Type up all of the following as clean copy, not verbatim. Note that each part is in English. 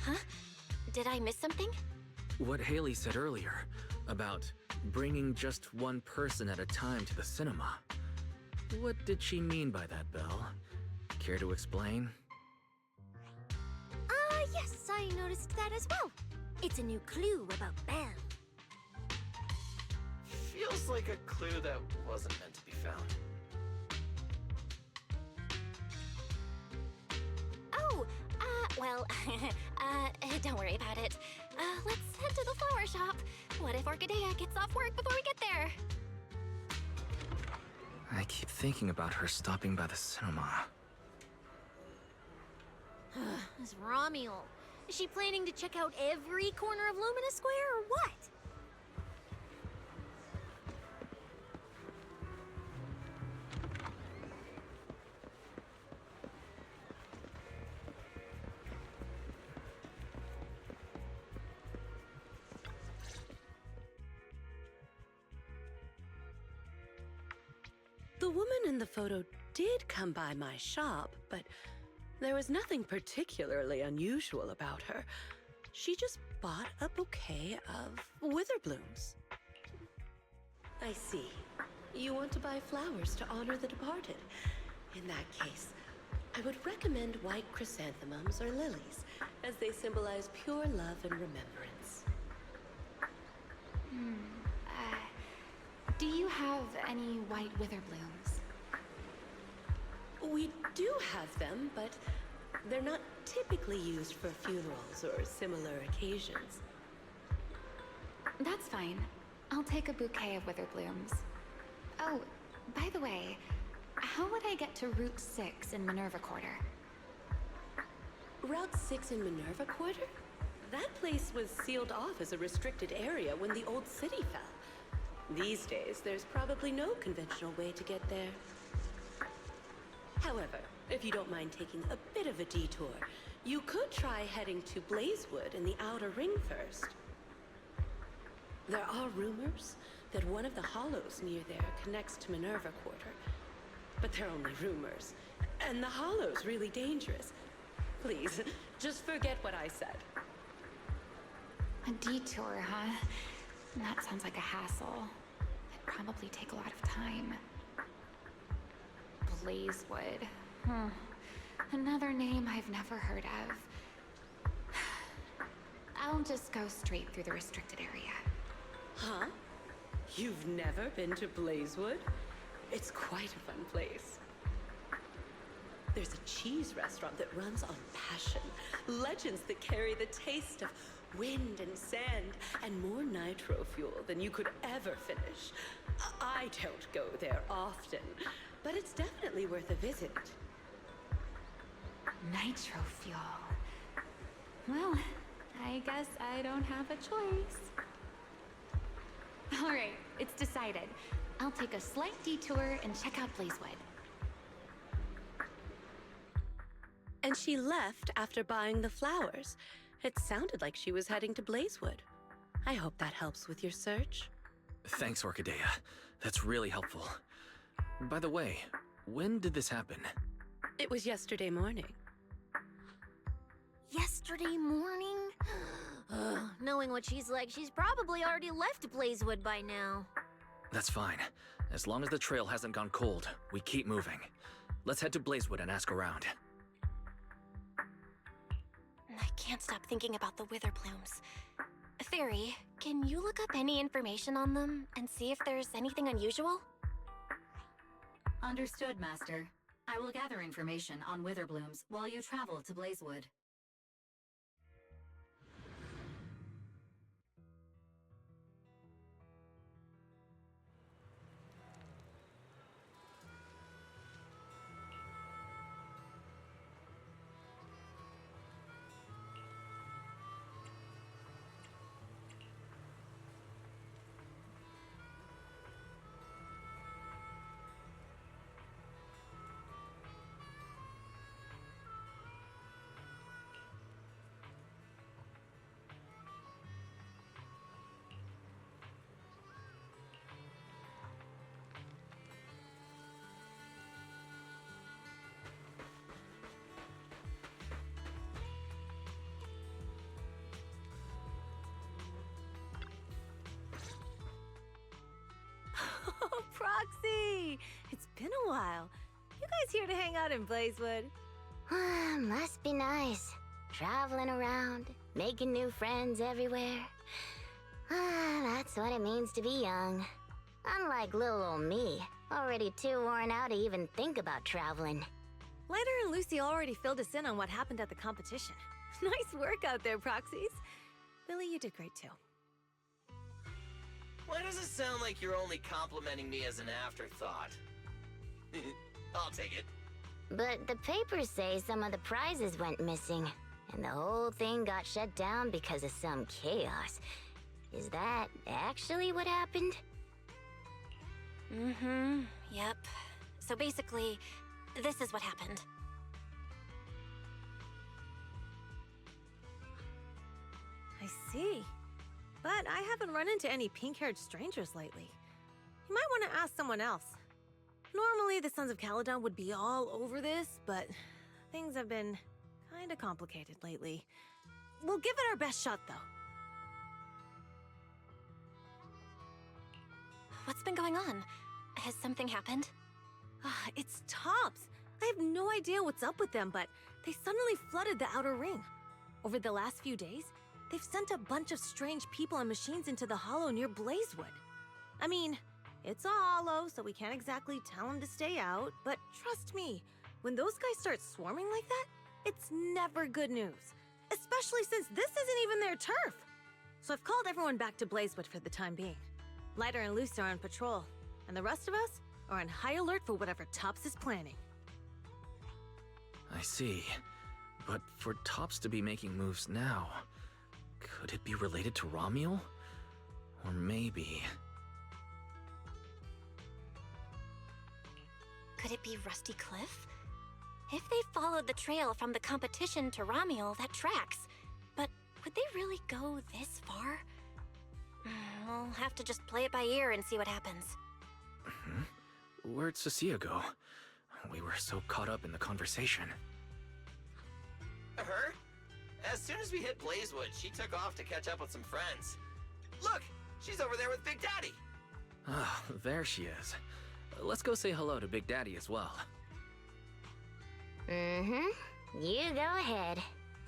Huh? Did I miss something? What Haley said earlier about bringing just one person at a time to the cinema. What did she mean by that, Belle? Care to explain? Yes, I noticed that as well. It's a new clue about Belle. Feels like a clue that wasn't meant to be found. Oh, well, don't worry about it. Let's head to the flower shop. What if Orchidea gets off work before we get there? I keep thinking about her stopping by the cinema. This Romuald. Is she planning to check out every corner of Lumina Square or what? The woman in the photo did come by my shop, but there was nothing particularly unusual about her. She just bought a bouquet of wither blooms. I see. You want to buy flowers to honor the departed. In that case, I would recommend white chrysanthemums or lilies, as they symbolize pure love and remembrance. Do you have any white wither blooms? We do have them, but they're not typically used for funerals or similar occasions. That's fine. I'll take a bouquet of wither blooms. Oh, by the way, how would I get to Route 6 in Minerva Quarter? Route 6 in Minerva Quarter? That place was sealed off as a restricted area when the old city fell. These days, there's probably no conventional way to get there. However, if you don't mind taking a bit of a detour, you could try heading to Blazewood in the Outer Ring first. There are rumors that one of the hollows near there connects to Minerva Quarter, but they're only rumors, and the hollow's really dangerous. Please, just forget what I said. A detour, huh? That sounds like a hassle. It'd probably take a lot of time. Blazewood. Another name I've never heard of. I'll just go straight through the restricted area. Huh? You've never been to Blazewood? It's quite a fun place. There's a cheese restaurant that runs on passion. Legends that carry the taste of wind and sand and more nitro fuel than you could ever finish. I don't go there often, but it's definitely worth a visit. Nitro fuel. Well, I guess I don't have a choice. All right, it's decided. I'll take a slight detour and check out Blazewood. And she left after buying the flowers. It sounded like she was heading to Blazewood. I hope that helps with your search. Thanks, Orchidea. That's really helpful. By the way, when did this happen? It was yesterday morning. Yesterday morning? Knowing what she's like, she's probably already left Blazewood by now. That's fine. As long as the trail hasn't gone cold, we keep moving. Let's head to Blazewood and ask around. I can't stop thinking about the wither blooms. Theory, can you look up any information on them and see if there's anything unusual? Understood, Master. I will gather information on wither blooms while you travel to Blazewood. Proxy! It's been a while. You guys here to hang out in Blazewood? Must be nice. Traveling around, making new friends everywhere. That's what it means to be young. Unlike little old me, already too worn out to even think about traveling. Lighter and Lucy already filled us in on what happened at the competition. Nice work out there, Proxies. Billy, you did great too. Why does it sound like you're only complimenting me as an afterthought? I'll take it. But the papers say some of the prizes went missing, and the whole thing got shut down because of some chaos. Is that actually what happened? Yep. So basically, this is what happened. I see. But I haven't run into any pink-haired strangers lately. You might want to ask someone else. Normally, the Sons of Caledon would be all over this, but things have been kinda complicated lately. We'll give it our best shot, though. What's been going on? Has something happened? It's Tops. I have no idea what's up with them, but they suddenly flooded the Outer Ring. Over the last few days, they've sent a bunch of strange people and machines into the hollow near Blazewood. I mean, it's a hollow, so we can't exactly tell them to stay out, but trust me, when those guys start swarming like that, it's never good news. Especially since this isn't even their turf. So I've called everyone back to Blazewood for the time being. Lighter and Lucy are on patrol, and the rest of us are on high alert for whatever Tops is planning. I see. But for Tops to be making moves now, could it be related to Romuel? Or maybe... Could it be Rusty Cliff? If they followed the trail from the competition to Romuel, that tracks. But would they really go this far? We'll have to just play it by ear and see what happens. Where'd Cecilia go? We were so caught up in the conversation. Her? As soon as we hit Blazewood, she took off to catch up with some friends. Look! She's over there with Big Daddy! Ah, there she is. Let's go say hello to Big Daddy as well. You go ahead.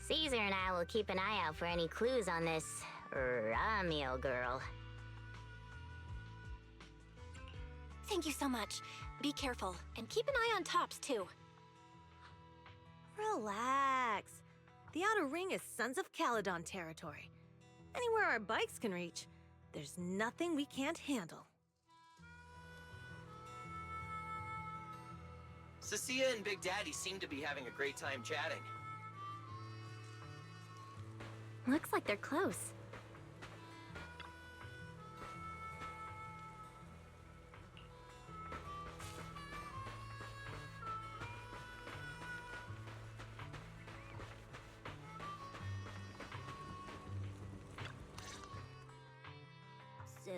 Caesar and I will keep an eye out for any clues on this Romuel girl. Thank you so much. Be careful, and keep an eye on Tops, too. Relax. The Outer Ring is Sons of Caledon territory. Anywhere our bikes can reach, there's nothing we can't handle. Cecilia and Big Daddy seem to be having a great time chatting. Looks like they're close. So,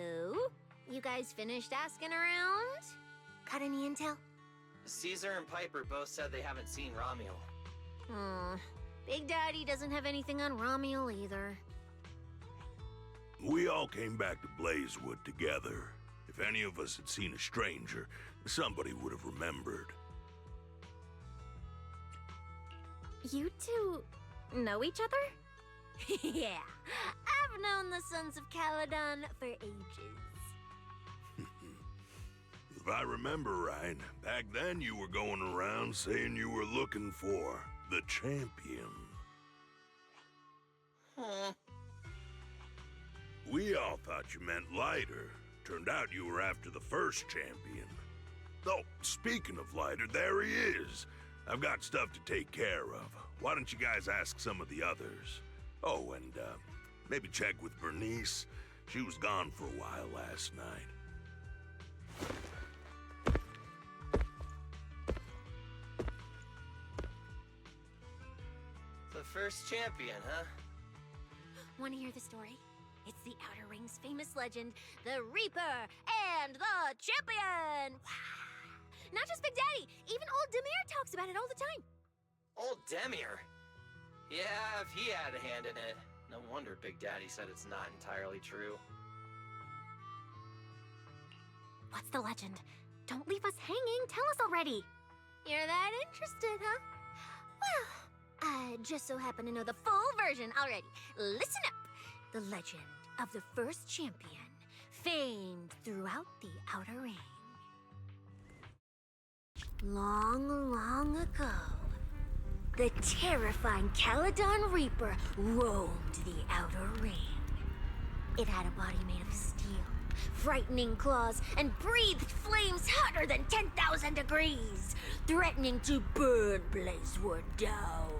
you guys finished asking around? Got any intel? Caesar and Piper both said they haven't seen Romuel. Big Daddy doesn't have anything on Romuel either. We all came back to Blazewood together. If any of us had seen a stranger, somebody would have remembered. You two know each other? Yeah, I've known the Sons of Caledon for ages. If I remember right, back then you were going around saying you were looking for the champion. We all thought you meant Lighter. Turned out you were after the first champion. Oh, speaking of Lighter, there he is. I've got stuff to take care of. Why don't you guys ask some of the others? Oh, and maybe check with Bernice. She was gone for a while last night. The first champion, huh? Want to hear the story? It's the Outer Ring's famous legend, the Reaper and the Champion! Not just Big Daddy, even old Demir talks about it all the time. Old Demir? Yeah, if he had a hand in it. No wonder Big Daddy said it's not entirely true. What's the legend? Don't leave us hanging. Tell us already. You're that interested, huh? Well, I just so happen to know the full version already. Listen up. The legend of the first champion, famed throughout the Outer Ring. Long, long ago, the terrifying Caledon Reaper roamed the Outer Ring. It had a body made of steel, frightening claws, and breathed flames hotter than 10,000 degrees, threatening to burn Blazewood down.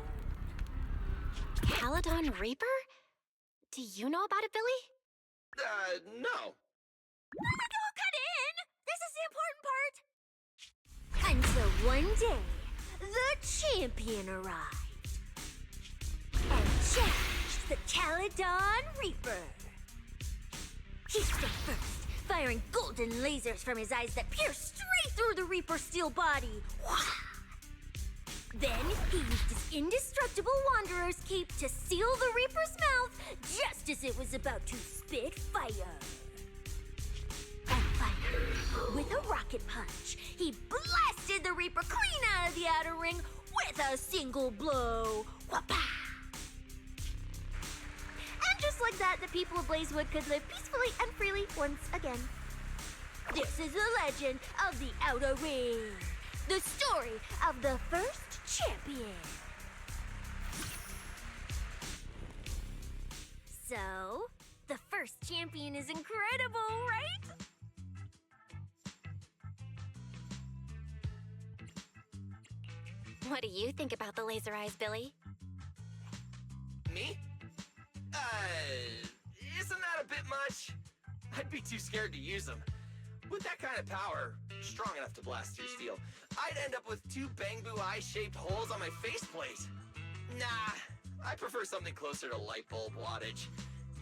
Caledon Reaper? Do you know about it, Billy? No. Don't cut in! This is the important part! Until one day, the champion arrived and challenged the Caledon Reaper. He struck first, firing golden lasers from his eyes that pierced straight through the Reaper's steel body. Wah! Then he used his indestructible Wanderer's Cape to seal the Reaper's mouth just as it was about to spit fire. And finally, with a rocket punch, he blasted the Reaper clean out of the Outer Ring with a single blow. Wha-pa! And just like that, the people of Blazewood could live peacefully and freely once again. This is the legend of the Outer Ring. The story of the first champion. So, the first champion is incredible, right? What do you think about the laser eyes, Billy? Me? Isn't that a bit much? I'd be too scared to use them. With that kind of power, strong enough to blast through steel, I'd end up with 2 Bangbu eye-shaped holes on my faceplate. Nah, I prefer something closer to light bulb wattage.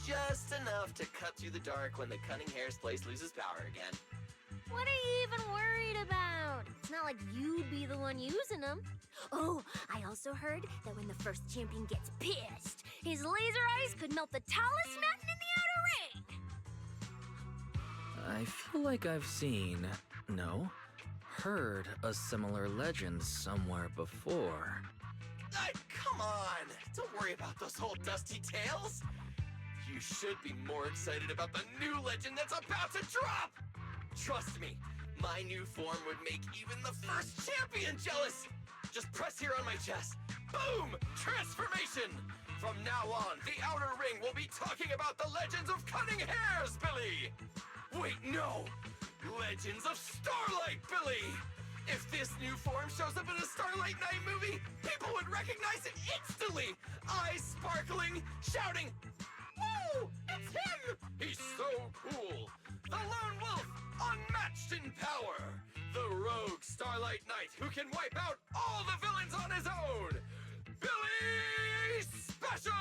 Just enough to cut through the dark when the cunning hair's place loses power again. What are you even worried about? It's not like you'd be the one using them. Oh, I also heard that when the first champion gets pissed, his laser eyes could melt the tallest mountain in the Outer Ring. I feel like I've seen, no, heard a similar legend somewhere before. Come on! Don't worry about those old dusty tales! You should be more excited about the new legend that's about to drop! Trust me, my new form would make even the first champion jealous! Just press here on my chest. Boom! Transformation! From now on, the Outer Ring will be talking about the legends of cunning hairs, Billy! Wait, no! Legends of Starlight Billy! If this new form shows up in a Starlight Night movie, people would recognize it instantly! Eyes sparkling, shouting, "Whoa! It's him! He's so cool! The Lone Wolf, unmatched in power! The rogue Starlight Knight who can wipe out all the villains on his own! Billy Special!"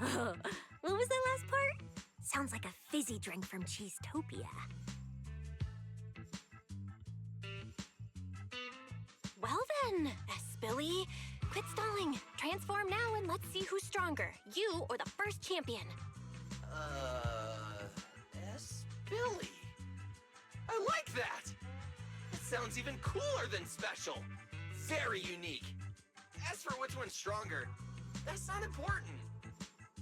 Oh, what was that last part? Sounds like a fizzy drink from Cheesetopia. Well then, Billy, quit stalling. Transform now and let's see who's stronger, you or the first champion. Billy. I like that! That sounds even cooler than special. Very unique. As for which one's stronger, that's not important.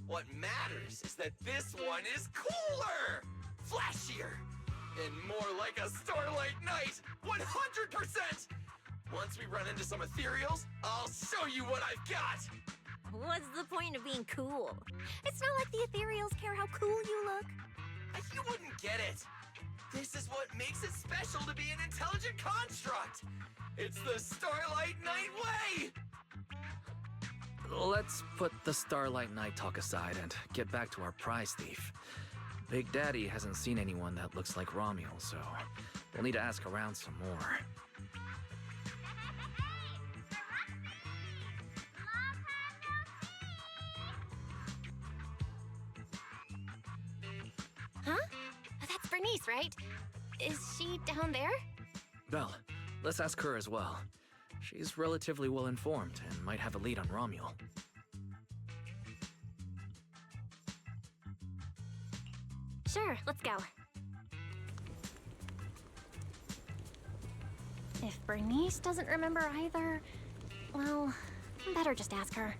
What matters is that this one is cooler, flashier, and more like a Starlight Knight, 100%! Once we run into some ethereals, I'll show you what I've got! What's the point of being cool? It's not like the ethereals care how cool you look. You wouldn't get it. This is what makes it special to be an intelligent construct. It's the Starlight Knight way! Let's put the Starlight Night talk aside and get back to our prize thief. Big Daddy hasn't seen anyone that looks like Romuald, so we'll need to ask around some more. Huh? That's Bernice, right? Is she down there? Well, let's ask her as well. She's relatively well informed and might have a lead on Romuald. Sure, let's go. If Bernice doesn't remember either, well, better just ask her.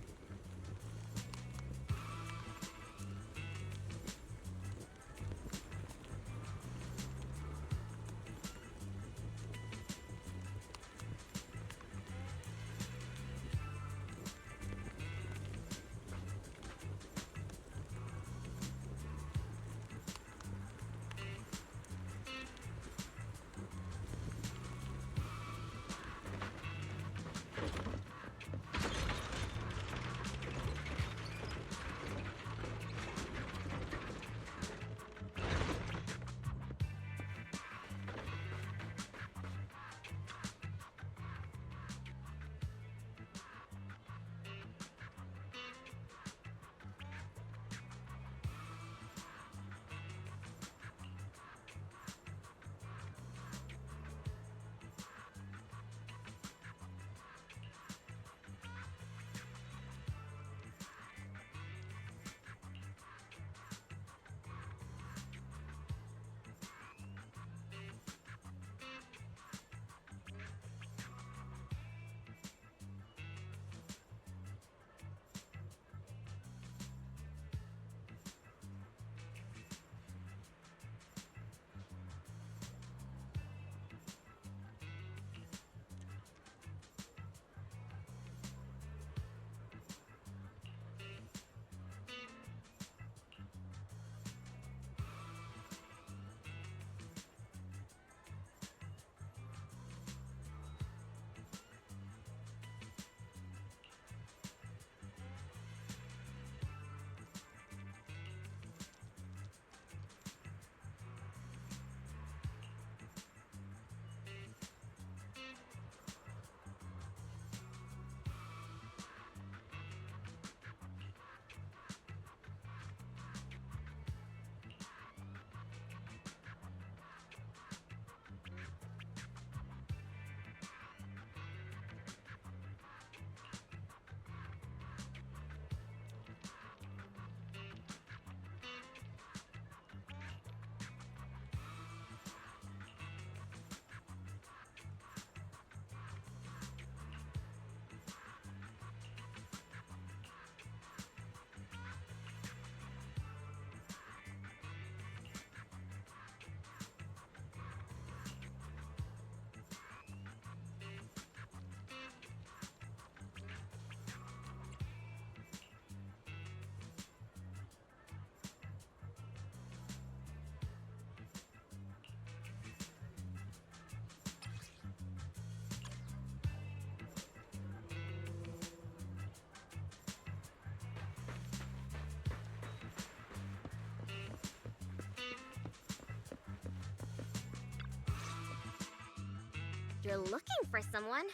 You're looking for someone?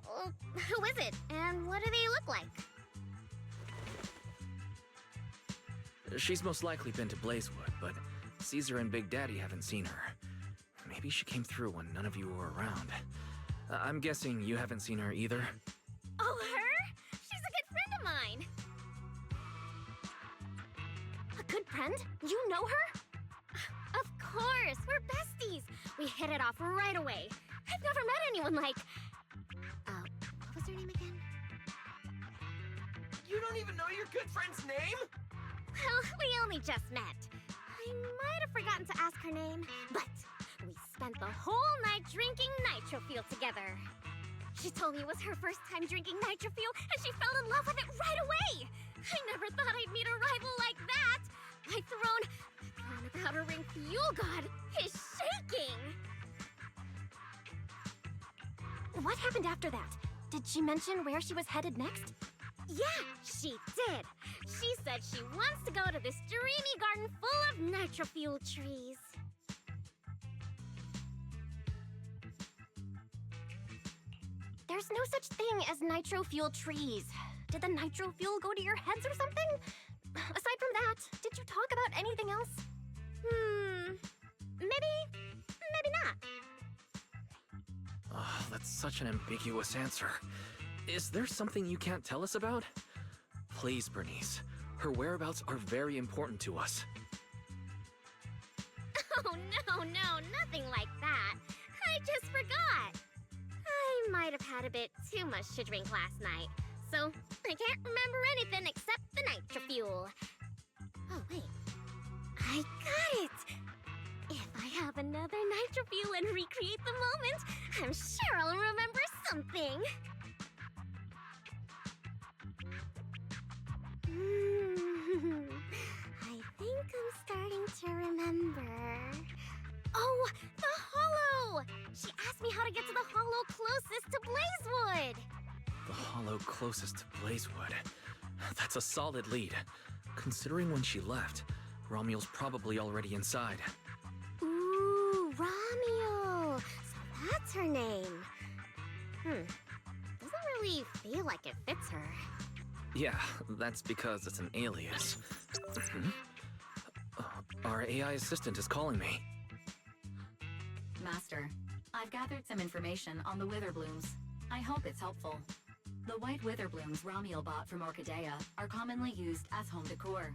Well, who is it, and what do they look like? She's most likely been to Blazewood, but Caesar and Big Daddy haven't seen her. Maybe she came through when none of you were around. I'm guessing you haven't seen her either? Oh, her? She's a good friend of mine. A good friend? You know her? Of course, we're besties. We hit it off right away. I've never met anyone like... what was her name again? You don't even know your good friend's name? Well, we only just met. I might have forgotten to ask her name, but we spent the whole night drinking nitro fuel together. She told me it was her first time drinking nitro fuel, and she fell in love with it right away. I never thought I'd meet a rival like that. My throne of Outer Ring Fuel God is shaking. What happened after that? Did she mention where she was headed next? Yeah, she did. She said she wants to go to this dreamy garden full of nitro fuel trees. There's no such thing as nitro fuel trees. Did the nitro fuel go to your heads or something? Aside from that, did you talk about anything else? Maybe not. Oh, that's such an ambiguous answer. Is there something you can't tell us about? Please, Bernice. Her whereabouts are very important to us. Oh, no, nothing like that. I just forgot. I might have had a bit too much to drink last night, so I can't remember anything except the nitro-fuel. Oh, wait. I got it! If I have another nitro-fuel and recreate the moment, I'm sure I'll remember something. I think I'm starting to remember. Oh, the hollow! She asked me how to get to the hollow closest to Blazewood. The hollow closest to Blazewood. That's a solid lead. Considering when she left, Romuald's probably already inside. Ooh, Romuald! So that's her name. Doesn't really feel like it fits her. Yeah, that's because it's an alias. Our AI assistant is calling me. Master, I've gathered some information on the Witherblooms. I hope it's helpful. The white Witherblooms Romuald bought from Orchidea are commonly used as home decor.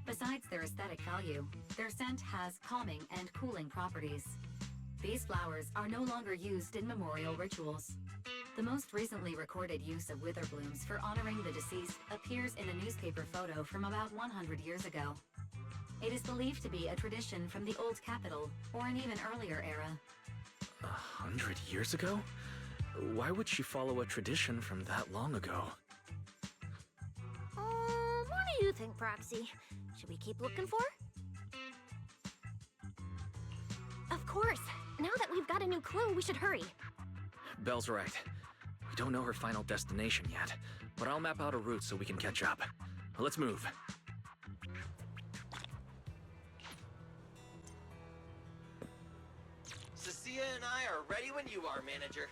Besides their aesthetic value, their scent has calming and cooling properties. These flowers are no longer used in memorial rituals. The most recently recorded use of Witherblooms for honoring the deceased appears in a newspaper photo from about 100 years ago. It is believed to be a tradition from the Old Capital, or an even earlier era. 100 years ago? Why would she follow a tradition from that long ago? What do you think, Proxy? Should we keep looking for? Of course! Now that we've got a new clue, we should hurry. Belle's right. We don't know her final destination yet, but I'll map out a route so we can catch up. Let's move. Cecilia and I are ready when you are, Manager.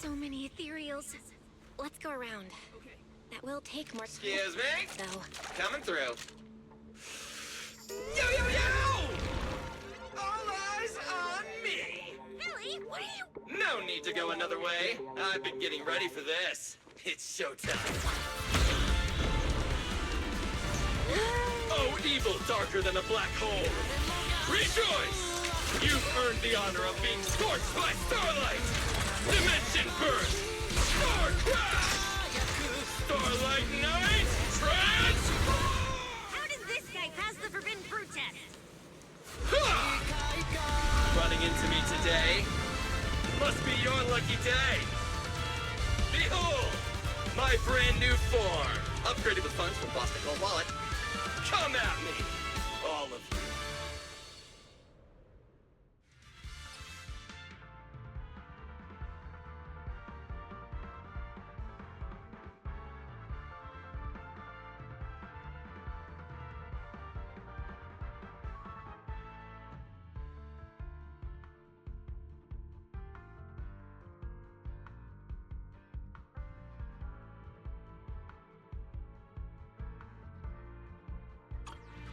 So many ethereals. Let's go around. That will take more time. Excuse me? Though. Coming through. Yo, yo, yo! All eyes on me! Billy, what are you... No need to go another way. I've been getting ready for this. It's showtime. Oh, evil darker than a black hole. Rejoice! You've earned the honor of being scorched by starlight! Dimension burst! Star crash! Starlight night! Transform! How did this guy pass the forbidden fruit test? Ha! Running into me today? Must be your lucky day! Behold! My brand new form! Upgraded with funds from Boston Gold Wallet. Come at me! All of you.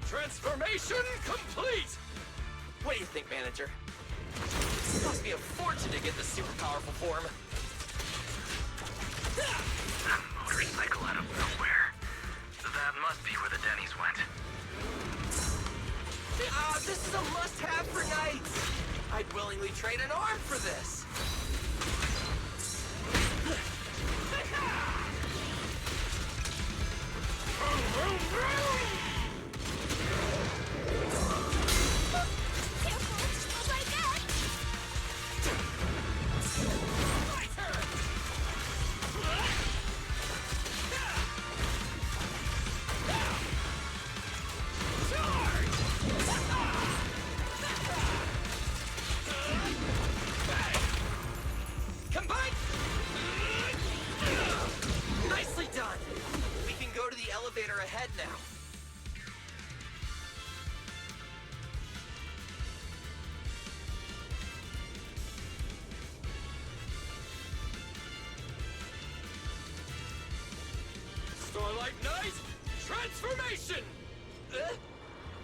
Transformation complete! What do you think, Manager? It cost me a fortune to get this super powerful form. Motorcycle out of nowhere. That must be where the Denny's went. This is a must-have for knights! I'd willingly trade an arm for this!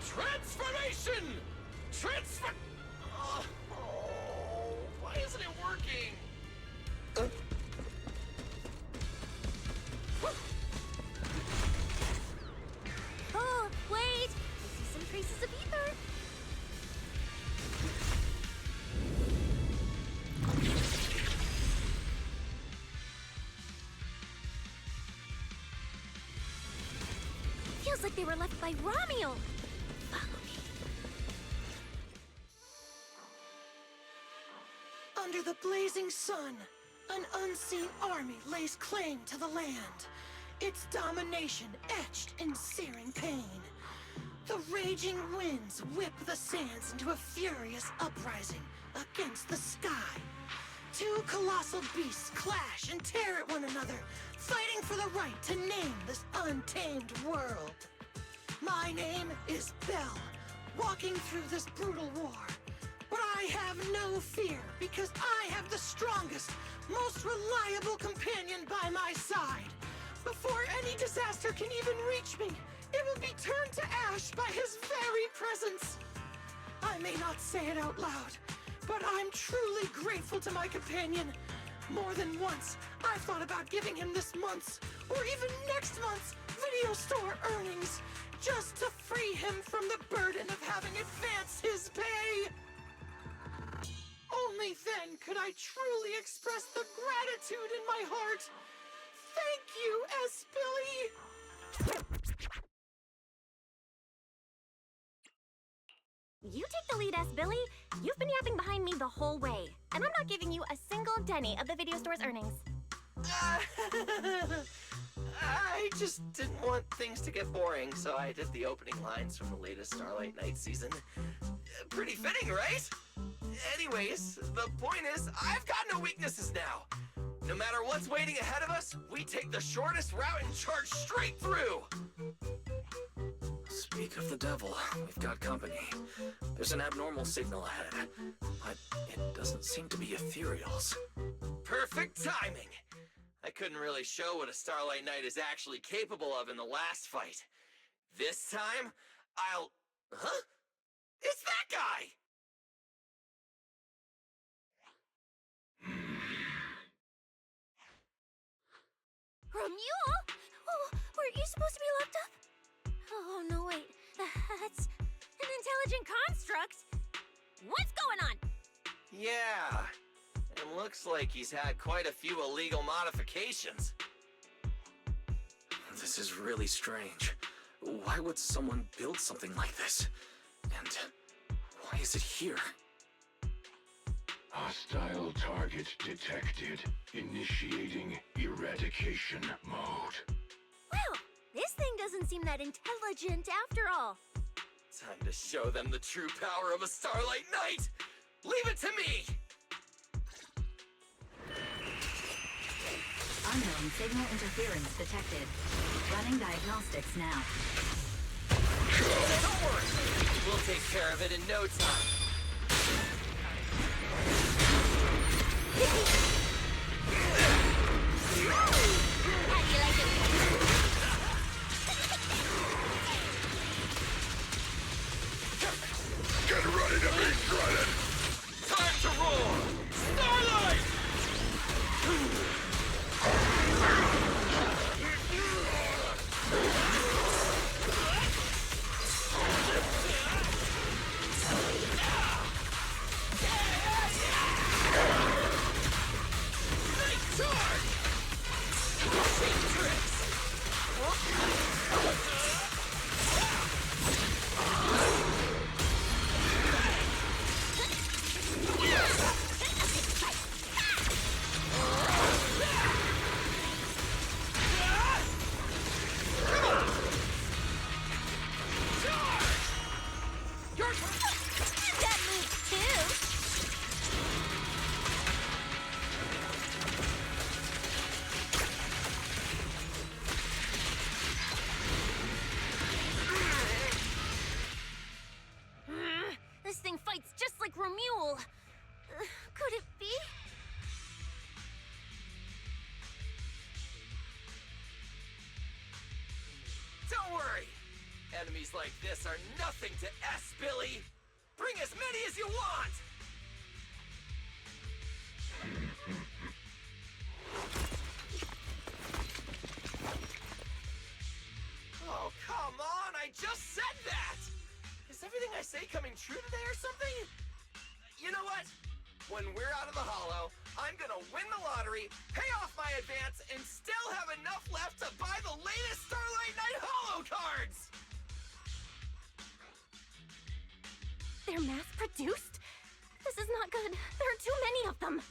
Transformation! Transformation! Oh, why isn't it working? Oh, wait! I see some traces of ether. Feels like they were left by Ramiel. Follow me. Under the blazing sun, an unseen army lays claim to the land. Its domination etched in searing pain. The raging winds whip the sands into a furious uprising against the sky. Two colossal beasts clash and tear at one another, fighting for the right to name this untamed world. My name is Belle, walking through this brutal war. But I have no fear, because I have the strongest, most reliable companion by my side. Before any disaster can even reach me, it will be turned to ash by his very presence. I may not say it out loud, but I'm truly grateful to my companion. More than once, I've thought about giving him this month's, or even next month's, video store earnings, just to free him from the burden of having advanced his pay. Only then could I truly express the gratitude in my heart. Thank you, S. Billy! You take the lead, S. Billy. You've been yapping behind me the whole way, and I'm not giving you a single penny of the video store's earnings. I just didn't want things to get boring, so I did the opening lines from the latest Starlight Night season. Pretty fitting, right? Anyways, the point is, I've got no weaknesses now. No matter what's waiting ahead of us, we take the shortest route and charge straight through! Speak of the devil, we've got company. There's an abnormal signal ahead, but it doesn't seem to be ethereals. Perfect timing! I couldn't really show what a Starlight Knight is actually capable of in the last fight. This time, I'll... Huh? It's that guy! Ramiel? Oh, weren't you supposed to be locked up? Oh, no, wait. That's an intelligent construct. What's going on? Yeah, and looks like he's had quite a few illegal modifications. This is really strange. Why would someone build something like this? And why is it here? Hostile target detected. Initiating eradication mode. Well, this thing doesn't seem that intelligent after all. Time to show them the true power of a Starlight Knight! Leave it to me! Unknown signal interference detected. Running diagnostics now. Don't worry! We'll take care of it in no time. Get ready to be shredded! Time to roar! Starlight! Enemies like this are nothing to S, Billy! Bring as many as you want! Oh, come on! I just said that! Is everything I say coming true today or something? You know what? When we're out of the Hollow, I'm gonna win the lottery, pay off my advance, and still have enough left to buy the latest Starlight Night Hollow cards! They're mass-produced? This is not good. There are too many of them.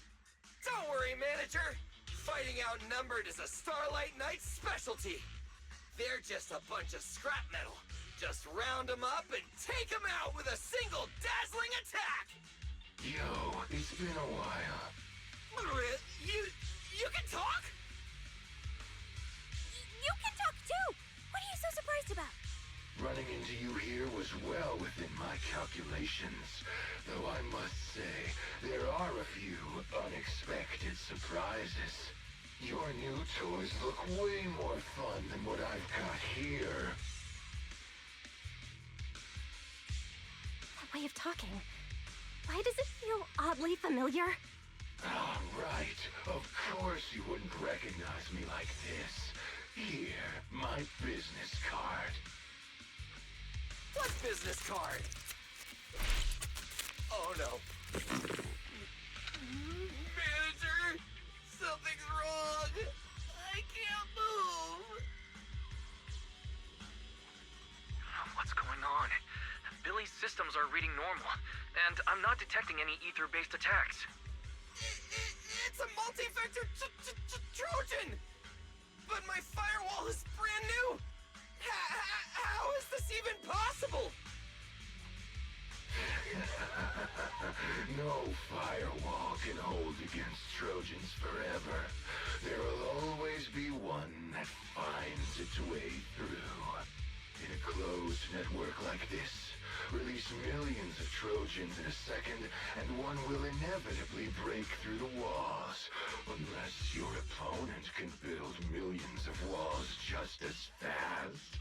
Don't worry, manager. Fighting outnumbered is a Starlight Night specialty. They're just a bunch of scrap metal. Just round them up and take them out with a single dazzling attack! Yo, it's been a while. You can talk? You can talk too! What are you so surprised about? Running into you here was well within my calculations, though I must say, there are a few unexpected surprises. Your new toys look way more fun than what I've got here. That way of talking. Why does it feel oddly familiar? Ah, right. Of course you wouldn't recognize me like this. Here, my business card. What business card? Oh no. Manager! Something's wrong! I can't move! What's going on? Billy's systems are reading normal, and I'm not detecting any ether-based attacks. It's a multi-vector Trojan! But my firewall is brand new! How is this even possible? No firewall can hold against Trojans forever. There will always be one that finds its way through. In a closed network like this, release millions of Trojans in a second, and one will inevitably break through the walls. Unless your opponent can build millions of walls just as fast.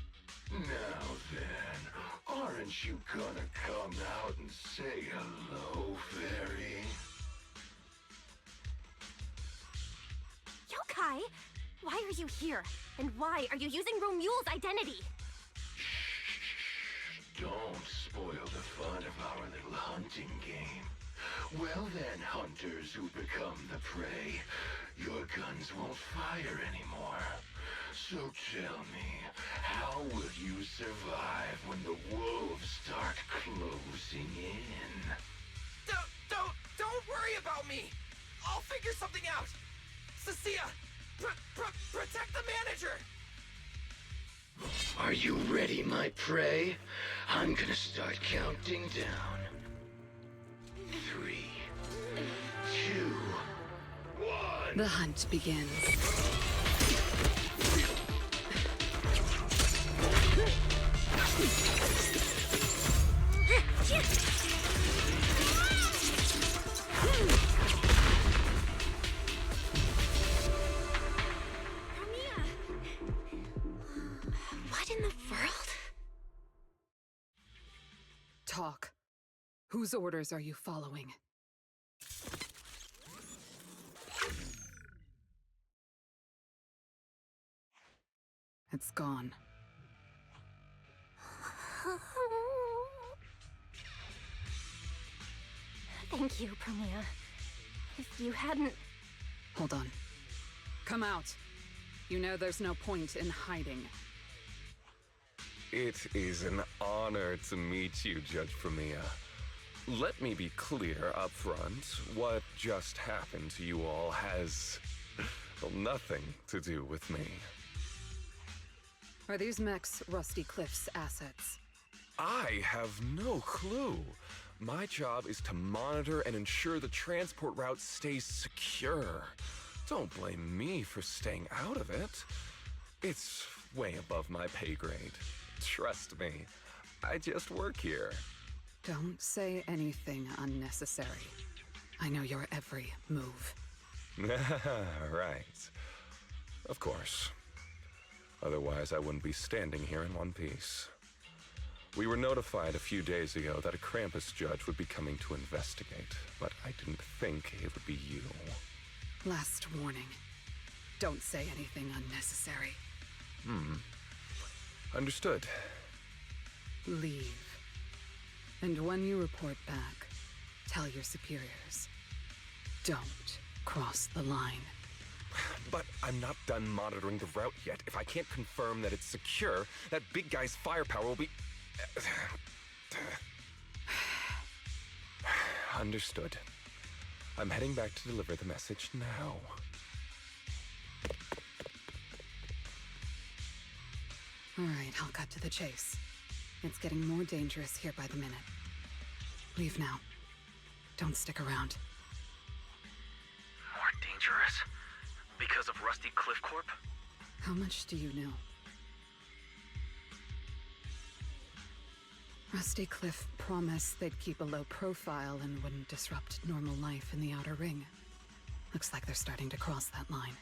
Now then, aren't you gonna come out and say hello, fairy? Yokai! Why are you here? And why are you using Romule's identity? Don't spoil the fun of our little hunting game. Well then, hunters who become the prey, your guns won't fire anymore. So tell me, how will you survive when the wolves start closing in? Don't worry about me! I'll figure something out! Cecilia, protect the manager! Are you ready, my prey? I'm gonna start counting down. 3, 2, 1. The hunt begins. What in the world? Talk. Whose orders are you following? It's gone. Thank you, Promia. If you hadn't... Hold on. Come out. You know there's no point in hiding. It is an honor to meet you, Judge Promia. Let me be clear up front. What just happened to you all has, well, nothing to do with me. Are these mechs Rusty Cliff's assets? I have no clue. My job is to monitor and ensure the transport route stays secure. Don't blame me for staying out of it. It's way above my pay grade. Trust me, I just work here. Don't say anything unnecessary. I know your every move. Right. Of course. Otherwise, I wouldn't be standing here in one piece. We were notified a few days ago that a Krampus judge would be coming to investigate, but I didn't think it would be you. Last warning. Don't say anything unnecessary. Understood. Leave. And when you report back, tell your superiors. Don't cross the line. But I'm not done monitoring the route yet. If I can't confirm that it's secure, that big guy's firepower will be... Understood. I'm heading back to deliver the message now. All right, I'll cut to the chase. It's getting more dangerous here by the minute. Leave now. Don't stick around. More dangerous? Because of Rusty Cliff Corp? How much do you know? Rusty Cliff promised they'd keep a low profile and wouldn't disrupt normal life in the Outer Ring. Looks like they're starting to cross that line.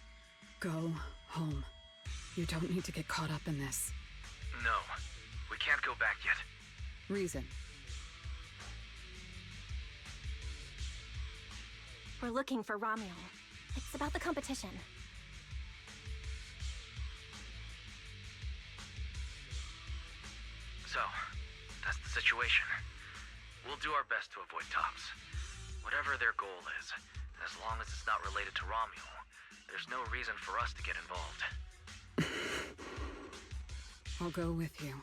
Go home. You don't need to get caught up in this. No, we can't go back yet. Reason. We're looking for Romuel. It's about the competition. So, that's the situation. We'll do our best to avoid Tops. Whatever their goal is, as long as it's not related to Romuel, there's no reason for us to get involved. I'll go with you.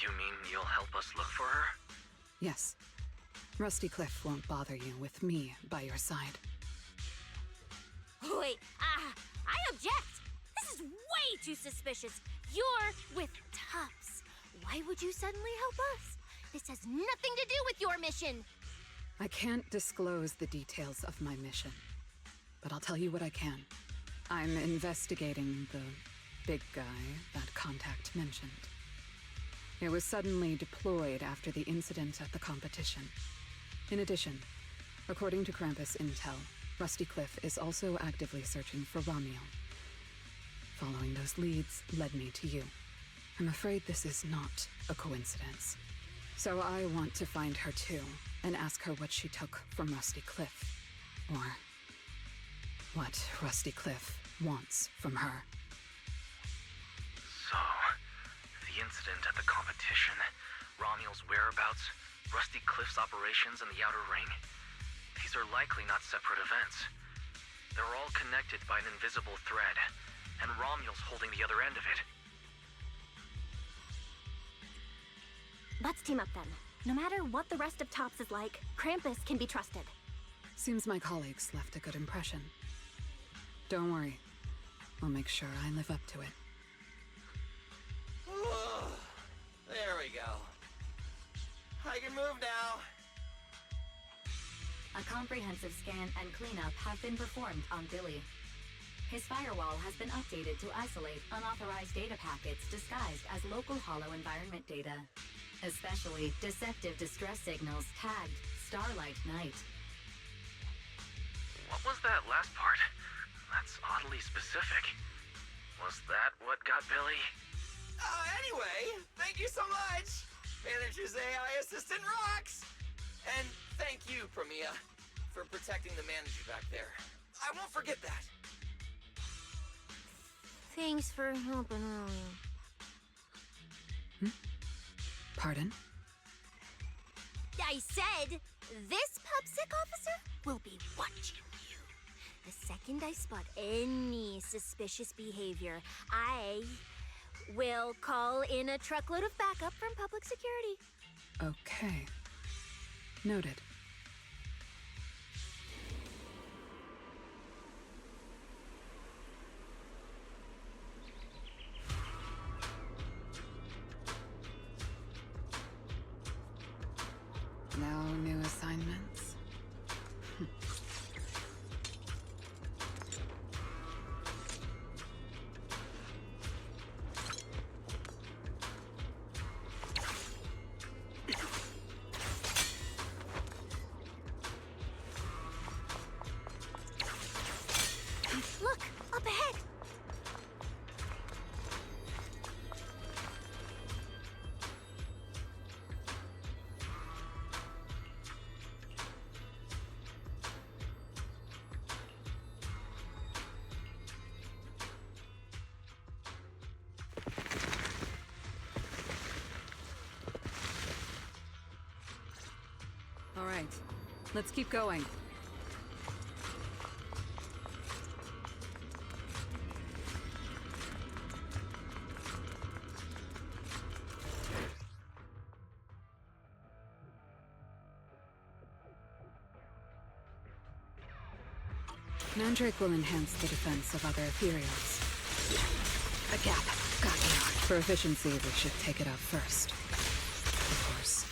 You mean you'll help us look for her? Yes. Rusty Cliff won't bother you with me by your side. Wait, I object! This is way too suspicious. You're with Tubbs. Why would you suddenly help us? This has nothing to do with your mission. I can't disclose the details of my mission, but I'll tell you what I can. I'm investigating the big guy that Contact mentioned. It was suddenly deployed after the incident at the competition. In addition, according to Krampus intel, Rusty Cliff is also actively searching for Romuel. Following those leads led me to you. I'm afraid this is not a coincidence. So I want to find her too, and ask her what she took from Rusty Cliff. Or what Rusty Cliff wants from her. So, the incident at the competition, Romuel's whereabouts, Rusty Cliff's operations in the Outer Ring, these are likely not separate events. They're all connected by an invisible thread, and Romuel's holding the other end of it. Let's team up then. No matter what the rest of Tops is like, Krampus can be trusted. Seems my colleagues left a good impression. Don't worry. I'll make sure I live up to it. There we go. I can move now. A comprehensive scan and cleanup have been performed on Billy. His firewall has been updated to isolate unauthorized data packets disguised as local hollow environment data, especially deceptive distress signals tagged Starlight Night. What was that last part? That's oddly specific. Was that what got Billy? Anyway, thank you so much! Manager's AI assistant rocks! And thank you, Premia, for protecting the manager back there. I won't forget that. Thanks for helping earlier. Pardon? I said, this PubSec officer will be watching you. The second I spot any suspicious behavior, I will call in a truckload of backup from public security. Okay. Noted. No new assignments? Look, up ahead. Let's keep going. Mandrake will enhance the defense of other ethereals. A gap. Got you. For efficiency, we should take it out first. Of course.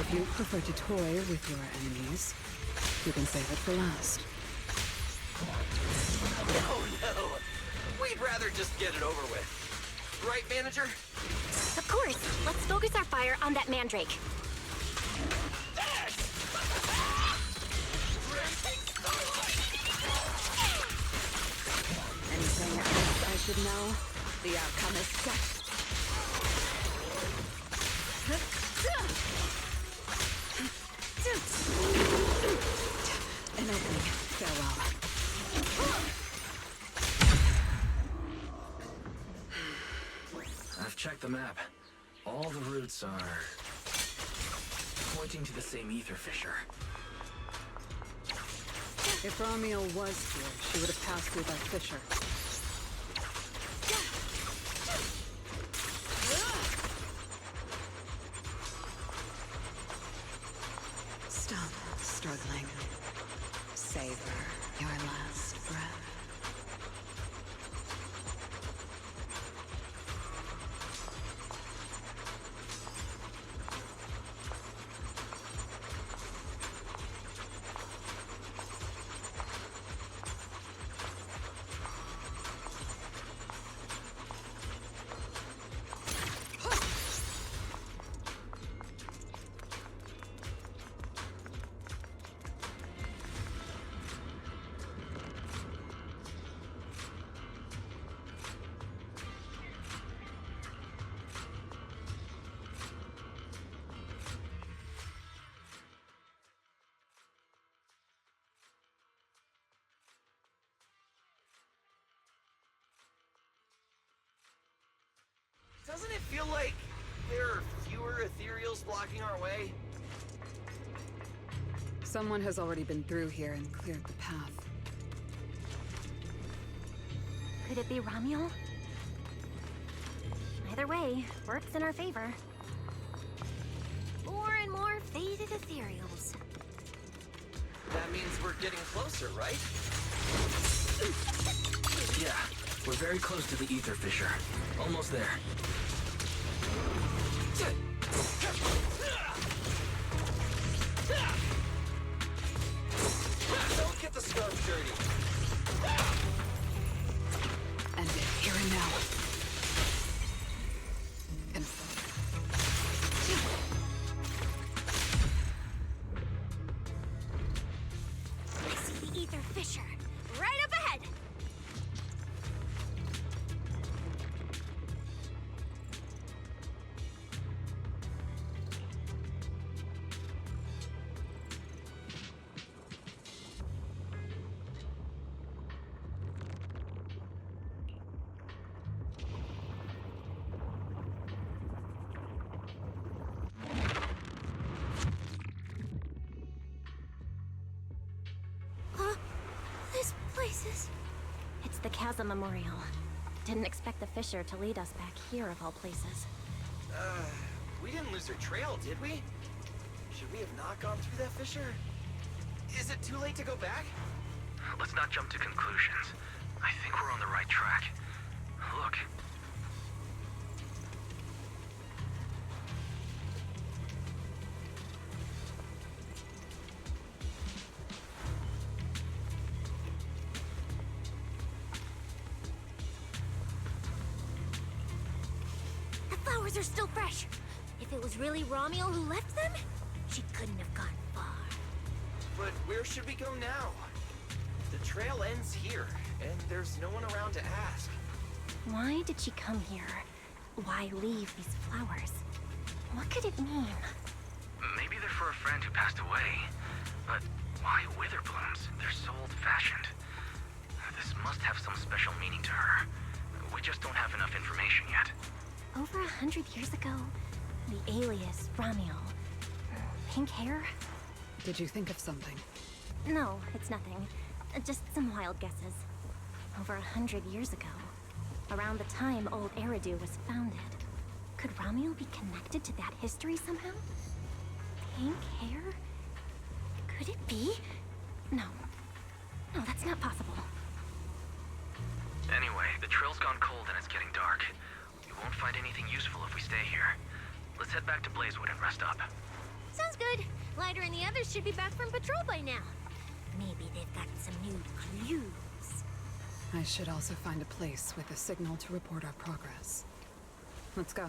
If you prefer to toy with your enemies, you can save it for last. Oh no! We'd rather just get it over with. Right, manager? Of course. Let's focus our fire on that mandrake. Anything else I should know? The outcome is set. An opening. Farewell. I've checked the map. All the routes are pointing to the same ether fissure. If Ramiel was here, she would have passed through that fissure. Stop struggling. Savor your last breath. Doesn't it feel like there are fewer ethereals blocking our way? Someone has already been through here and cleared the path. Could it be Ramiel? Either way, works in our favor. More and more faded ethereals. That means we're getting closer, right? Yeah, we're very close to the ether fissure. Almost there. Don't get the scarf dirty. End it here and now. I see the ether fissure. Right up ahead! This place is... It's the Chasm Memorial. Didn't expect the fissure to lead us back here of all places. We didn't lose our trail, did we? Should we have not gone through that fissure? Is it too late to go back? Let's not jump to conclusions. I think we're on the right track. Look. The flowers are still fresh. If it was really Ramiel who left them, she couldn't have gone far. But where should we go now? The trail ends here, and there's no one around to ask. Why did she come here? Why leave these flowers? What could it mean? Maybe they're for a friend who passed away. But why wither blooms? They're so old-fashioned. This must have some special meaning to her. We just don't have enough information yet. Over 100 years ago, the alias Ramiel. Pink hair, Did you think of something? No, it's nothing. Just some wild guesses. Over 100 years ago, around the time old Eridu was founded, could Ramiel be connected to that history somehow? Pink hair? Could it be? No. No, that's not possible. Anyway, the trail's gone cold and it's getting dark. We won't find anything useful if we stay here. Let's head back to Blazewood and rest up. Sounds good. Lighter and the others should be back from patrol by now. Maybe they've got some new clues. I should also find a place with a signal to report our progress. Let's go.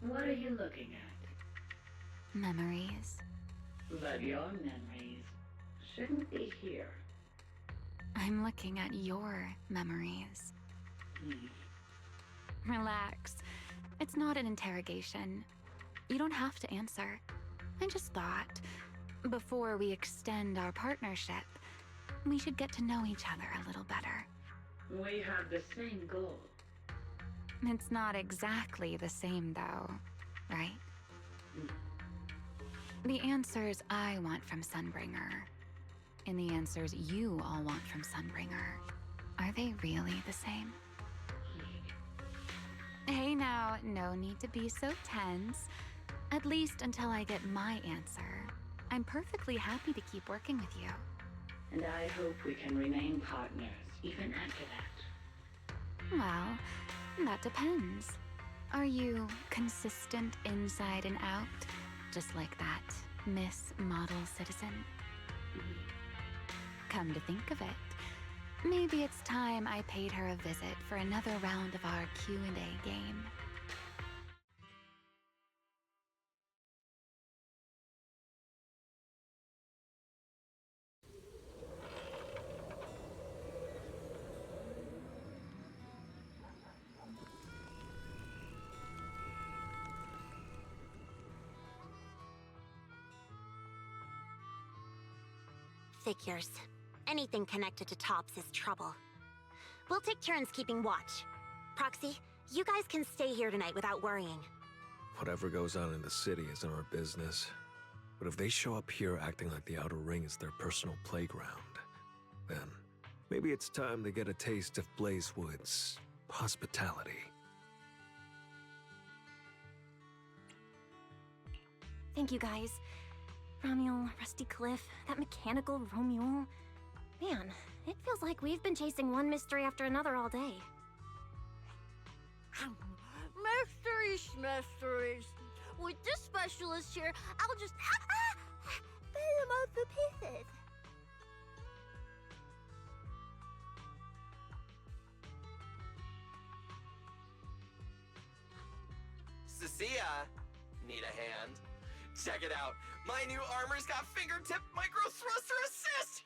What are you looking at? Memories. But your memories shouldn't be here. I'm looking at your memories. Relax. It's not an interrogation. You don't have to answer. I just thought, before we extend our partnership, we should get to know each other a little better. We have the same goal. It's not exactly the same, though, right? The answers I want from Sunbringer, and the answers you all want from Sunbringer, are they really the same? Hey now, no need to be so tense. At least until I get my answer. I'm perfectly happy to keep working with you. And I hope we can remain partners even after that. Well, that depends. Are you consistent inside and out? Just like that Miss Model Citizen? Come to think of it, maybe it's time I paid her a visit for another round of our Q&A game. Figures. Anything connected to Tops is trouble. We'll take turns keeping watch. Proxy, you guys can stay here tonight without worrying. Whatever goes on in the city isn't our business. But if they show up here acting like the Outer Ring is their personal playground, then maybe it's time to get a taste of Blazewood's hospitality. Thank you guys. Ramiel, Rusty Cliff, that mechanical Romule. Man, it feels like we've been chasing one mystery after another all day. Mysteries. With this specialist here, I'll just pay him off the pieces. Cecilia, need a hand? Check it out. My new armor's got fingertip micro thruster assist!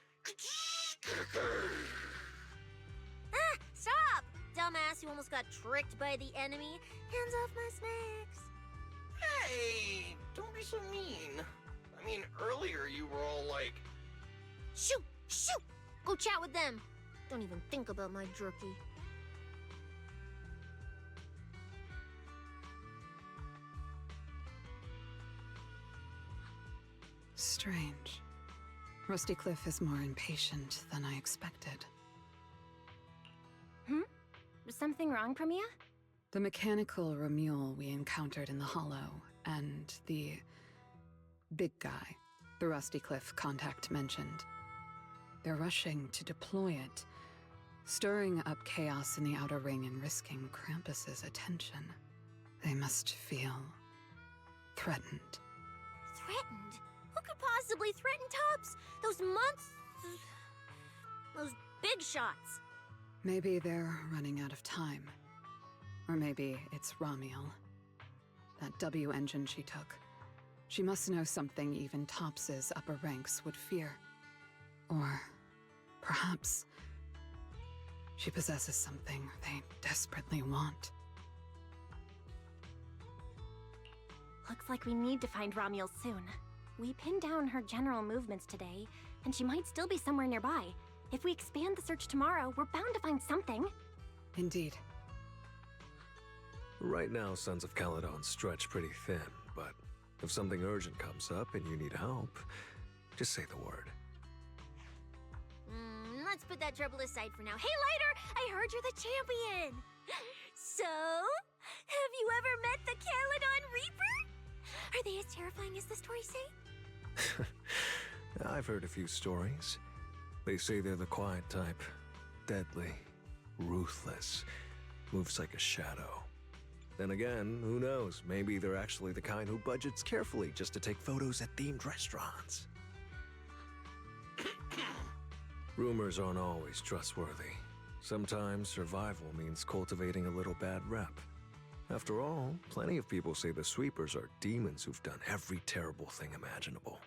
Stop! Dumbass, you almost got tricked by the enemy. Hands off my snacks. Hey, don't be so mean. I mean, earlier you were all like... Shoot! Shoot! Go chat with them. Don't even think about my jerky. Strange. Rusty Cliff is more impatient than I expected. Was something wrong, Premia? The mechanical Romule we encountered in the Hollow, and the big guy the Rusty Cliff contact mentioned. They're rushing to deploy it, stirring up chaos in the Outer Ring and risking Krampus's attention. They must feel threatened. Threatened? Who could possibly threaten Tops? Those those big shots. Maybe they're running out of time. Or maybe it's Ramiel. That W engine she took. She must know something even Tops's upper ranks would fear. Or perhaps she possesses something they desperately want. Looks like we need to find Ramiel soon. We pinned down her general movements today, and she might still be somewhere nearby. If we expand the search tomorrow, we're bound to find something. Indeed. Right now, Sons of Caledon stretch pretty thin, but if something urgent comes up and you need help, just say the word. Let's put that trouble aside for now. Hey, Lighter! I heard you're the champion! So, have you ever met the Caledon Reaper? Are they as terrifying as the stories say? I've heard a few stories. They say they're the quiet type. Deadly. Ruthless. Moves like a shadow. Then again, who knows? Maybe they're actually the kind who budgets carefully just to take photos at themed restaurants. Rumors aren't always trustworthy. Sometimes survival means cultivating a little bad rep. After all, plenty of people say the sweepers are demons who've done every terrible thing imaginable.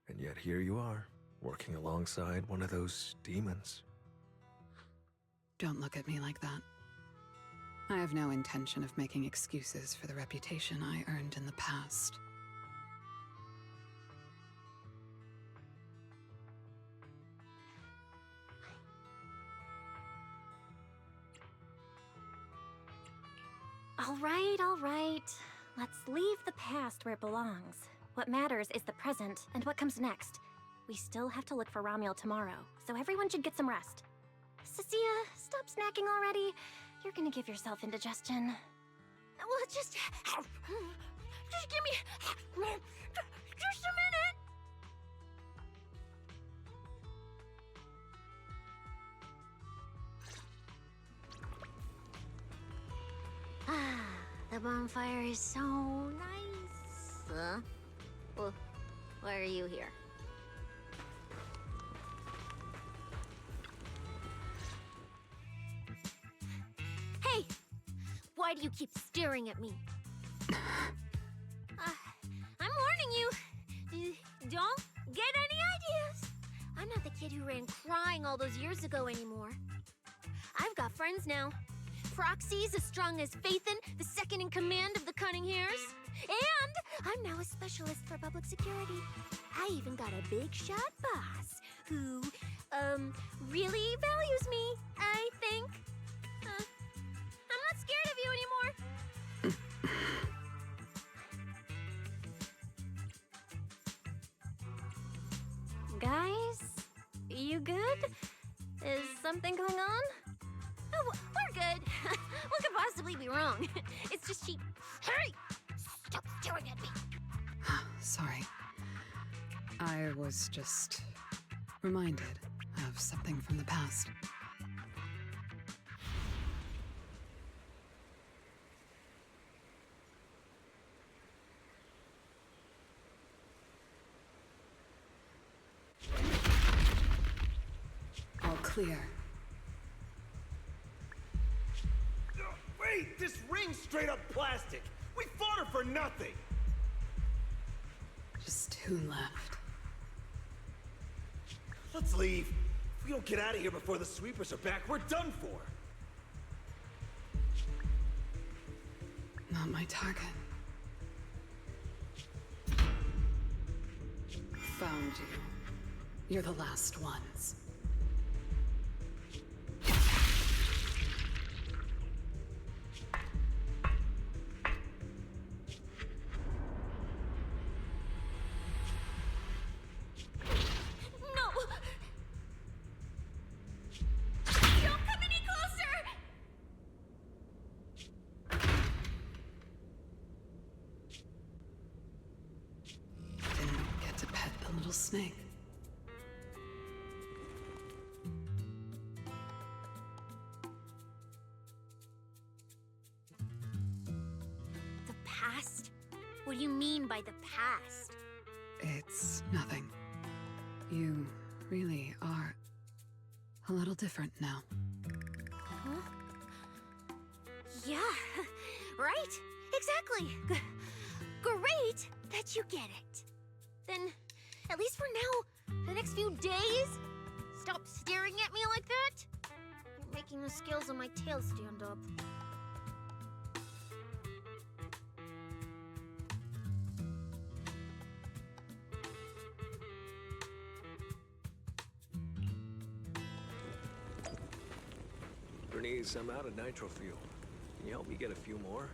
And yet here you are, working alongside one of those demons. Don't look at me like that. I have no intention of making excuses for the reputation I earned in the past. All right. Let's leave the past where it belongs. What matters is the present and what comes next. We still have to look for Ramiel tomorrow, so everyone should get some rest. Cecilia, stop snacking already. You're gonna give yourself indigestion. Well, just give me just a minute. The bonfire is so nice. Well, why are you here? Hey! Why do you keep staring at me? I'm warning you. Don't get any ideas. I'm not the kid who ran crying all those years ago anymore. I've got friends now. Proxy's as strong as Phaethon, the second in command of the Cunning Hares. And I'm now a specialist for public security. I even got a big shot boss who, really values me, I think. I'm not scared of you anymore. Guys, you good? Is something going on? Oh, we're good. What could possibly be wrong? It's just she... Hurry! Stop staring at me! Sorry. I was just reminded of something from the past. All clear. Wait! This ring's straight up plastic! We fought her for nothing! Just two left. Let's leave. If we don't get out of here before the sweepers are back, we're done for! Not my target. Found you. You're the last ones. Snake. The past? What do you mean by the past? It's nothing. You really are a little different now. Huh? Yeah, right? Exactly. Great that you get it. Then, at least for now, the next few days, stop staring at me like that. You're making the scales on my tail stand up. Bernice, I'm out of nitro fuel. Can you help me get a few more?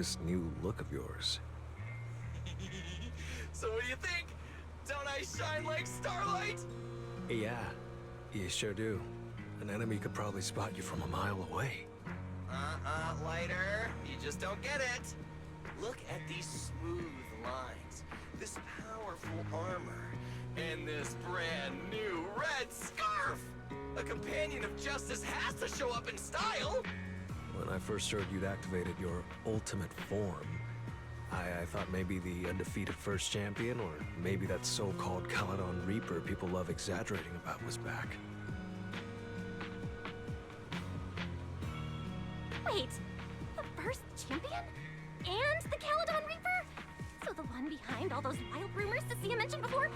this new look of yours. So what do you think? Don't I shine like starlight? Yeah, you sure do. An enemy could probably spot you from a mile away. Lighter. You just don't get it. Look at these smooth lines, this powerful armor, and this brand new red scarf! A companion of justice has to show up in style! When I first heard you'd activated your ultimate form, I thought maybe the undefeated first champion, or maybe that so-called Caledon Reaper people love exaggerating about was back. Wait, the first champion? And the Caledon Reaper? So the one behind all those wild rumors Cecilia mentioned before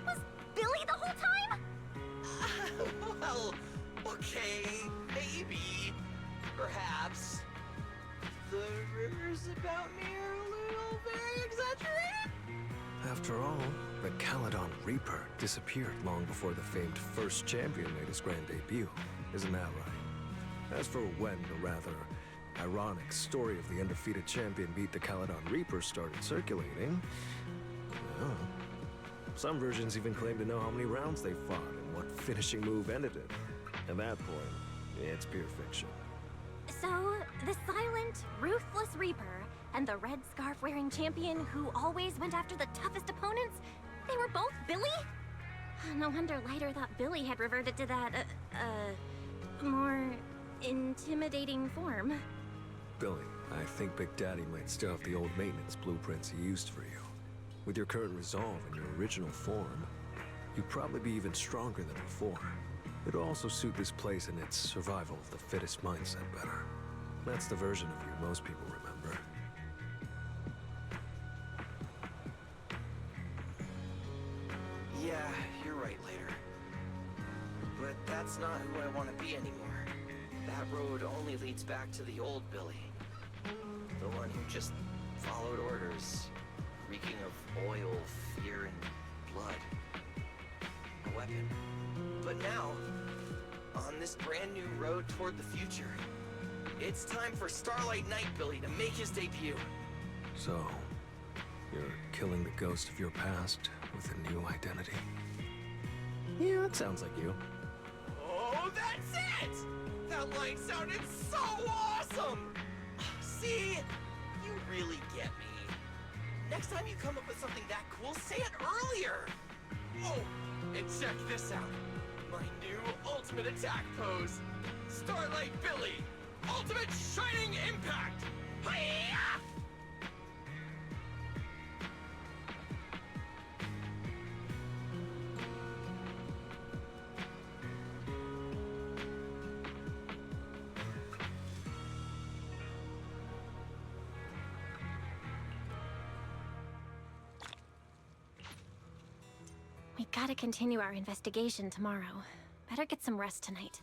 was Billy the whole time? Well, okay, maybe. Perhaps. The rumors about me are a little very exaggerated? After all, the Caledon Reaper disappeared long before the famed first champion made his grand debut. Isn't that right? As for when the rather ironic story of the undefeated champion beat the Caledon Reaper started circulating, well, some versions even claim to know how many rounds they fought and what finishing move ended it. At that point, it's pure fiction. So, the silent, ruthless Reaper and the red scarf-wearing champion who always went after the toughest opponents, they were both Billy? No wonder Lighter thought Billy had reverted to that, more intimidating form. Billy, I think Big Daddy might still have the old maintenance blueprints he used for you. With your current resolve and your original form, you'd probably be even stronger than before. It'll also suit this place and its survival of the fittest mindset better. That's the version of you most people remember. Yeah, you're right, Later. But that's not who I want to be anymore. That road only leads back to the old Billy. The one who just followed orders, reeking of oil, fear, and blood. A weapon. But now, on this brand new road toward the future, it's time for Starlight Knight Billy to make his debut. So, you're killing the ghost of your past with a new identity? Yeah, that sounds like you. Oh, that's it! That line sounded so awesome! See? You really get me. Next time you come up with something that cool, say it earlier! Oh, and check this out. My new ultimate attack pose. Starlight Billy. Ultimate Shining Impact. Hi-ya! We gotta continue our investigation tomorrow. Better get some rest tonight.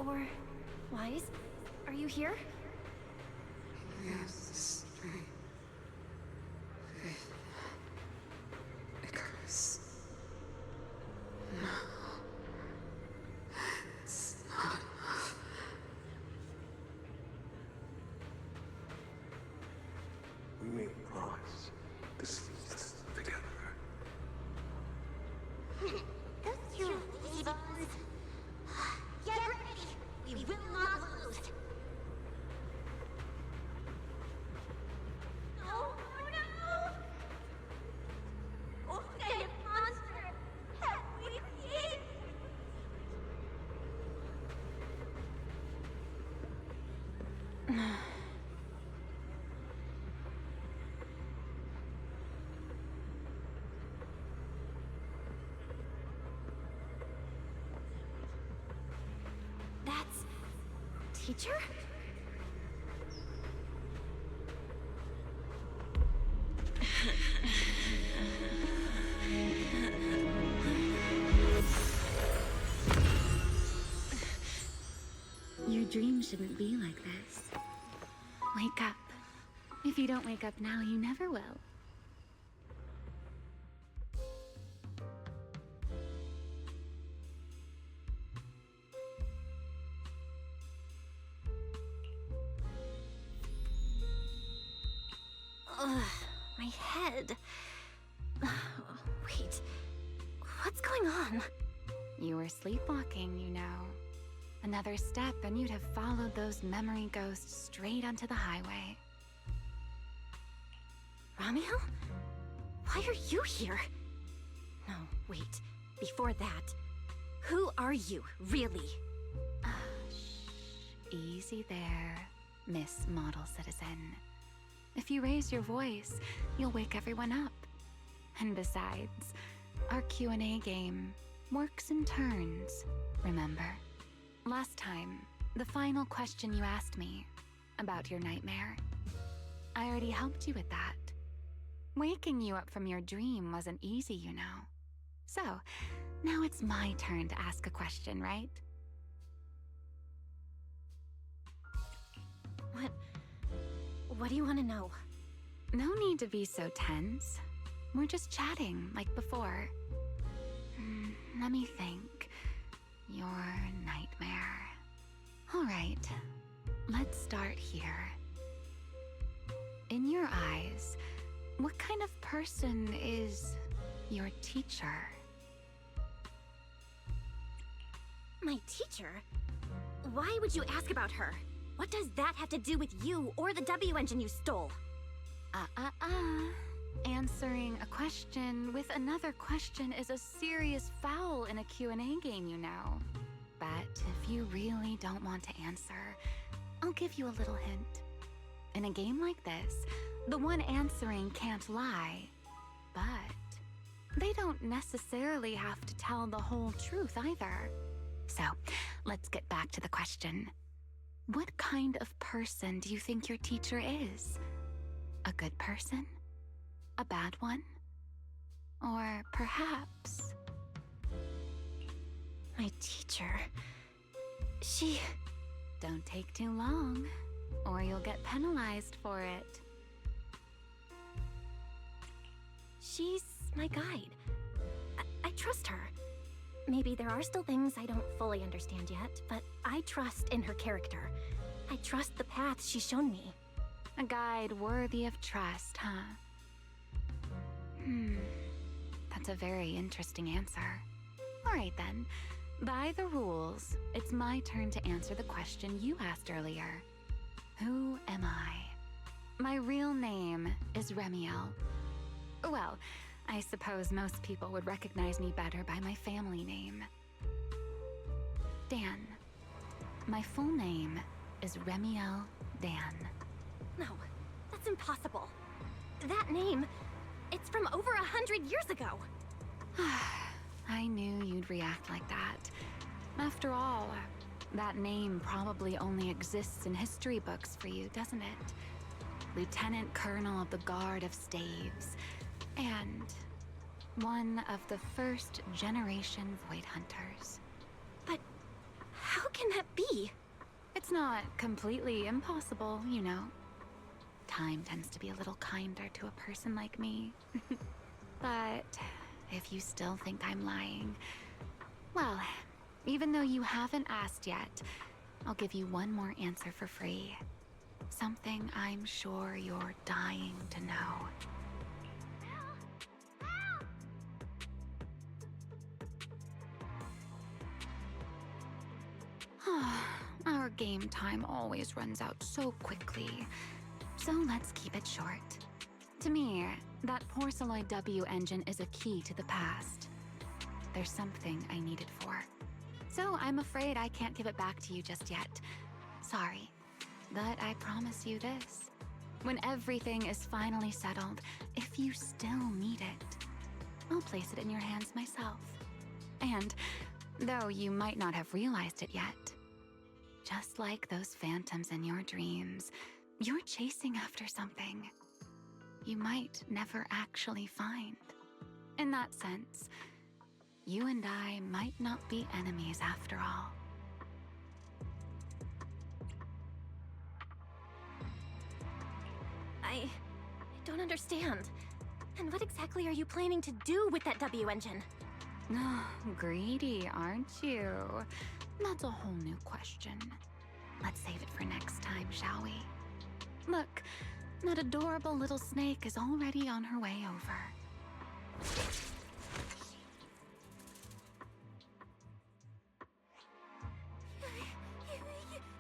Or... Wise? Are you here? Yes, strength. Faith. Icarus. No. It's not enough. We made a promise. This leads us together. Those two lazy bones. Get ready! We will not lose! No! No! What kind of monster have we created? That's... Teacher? Your dream shouldn't be like this. Wake up. If you don't wake up now, you never will. Ugh, my head. Wait, what's going on? You were sleepwalking, you know. Another step and you'd have followed those memory ghosts straight onto the highway. Ramiel? Why are you here? No, wait. Before that, who are you, really? Shh. Easy there, Miss Model Citizen. If you raise your voice, you'll wake everyone up. And besides, our Q&A game works in turns, remember? Last time, the final question you asked me about your nightmare, I already helped you with that. Waking you up from your dream wasn't easy, you know. So, now it's my turn to ask a question, right? What do you want to know? No need to be so tense. We're just chatting, like before. Let me think. Your nightmare. All right, let's start here. In your eyes, what kind of person is your teacher? My teacher? Why would you ask about her? What does that have to do with you or the W engine you stole? Answering a question with another question is a serious foul in a Q&A game, you know. But if you really don't want to answer, I'll give you a little hint. In a game like this, the one answering can't lie, but they don't necessarily have to tell the whole truth either. So, let's get back to the question. What kind of person do you think your teacher is? A good person? A bad one? Or perhaps... My teacher... She... Don't take too long, or you'll get penalized for it. She's my guide. I trust her. Maybe there are still things I don't fully understand yet, but I trust in her character. I trust the path she's shown me. A guide worthy of trust, huh? That's a very interesting answer. All right then. By the rules, it's my turn to answer the question you asked earlier. Who am I? My real name is Remiel. Well, I suppose most people would recognize me better by my family name. Dan. My full name is Remiel Dan. No, that's impossible. That name, it's from over 100 years ago. I knew you'd react like that. After all, that name probably only exists in history books for you, doesn't it? Lieutenant Colonel of the Guard of Staves, and one of the first generation Void Hunters. But How can that be? It's not completely impossible, you know. Time tends to be a little kinder to a person like me. But if you still think I'm lying, well, even though you haven't asked yet, I'll give you one more answer for free. Something I'm sure you're dying to know. Our game time always runs out so quickly, so let's keep it short. To me, that Porceloid W engine is a key to the past. There's something I need it for. So I'm afraid I can't give it back to you just yet. Sorry, but I promise you this. When everything is finally settled, if you still need it, I'll place it in your hands myself. And though you might not have realized it yet, just like those phantoms in your dreams, you're chasing after something you might never actually find. In that sense, you and I might not be enemies after all. I don't understand. And what exactly are you planning to do with that W engine? Greedy, aren't you? That's a whole new question. Let's save it for next time, shall we? Look, that adorable little snake is already on her way over.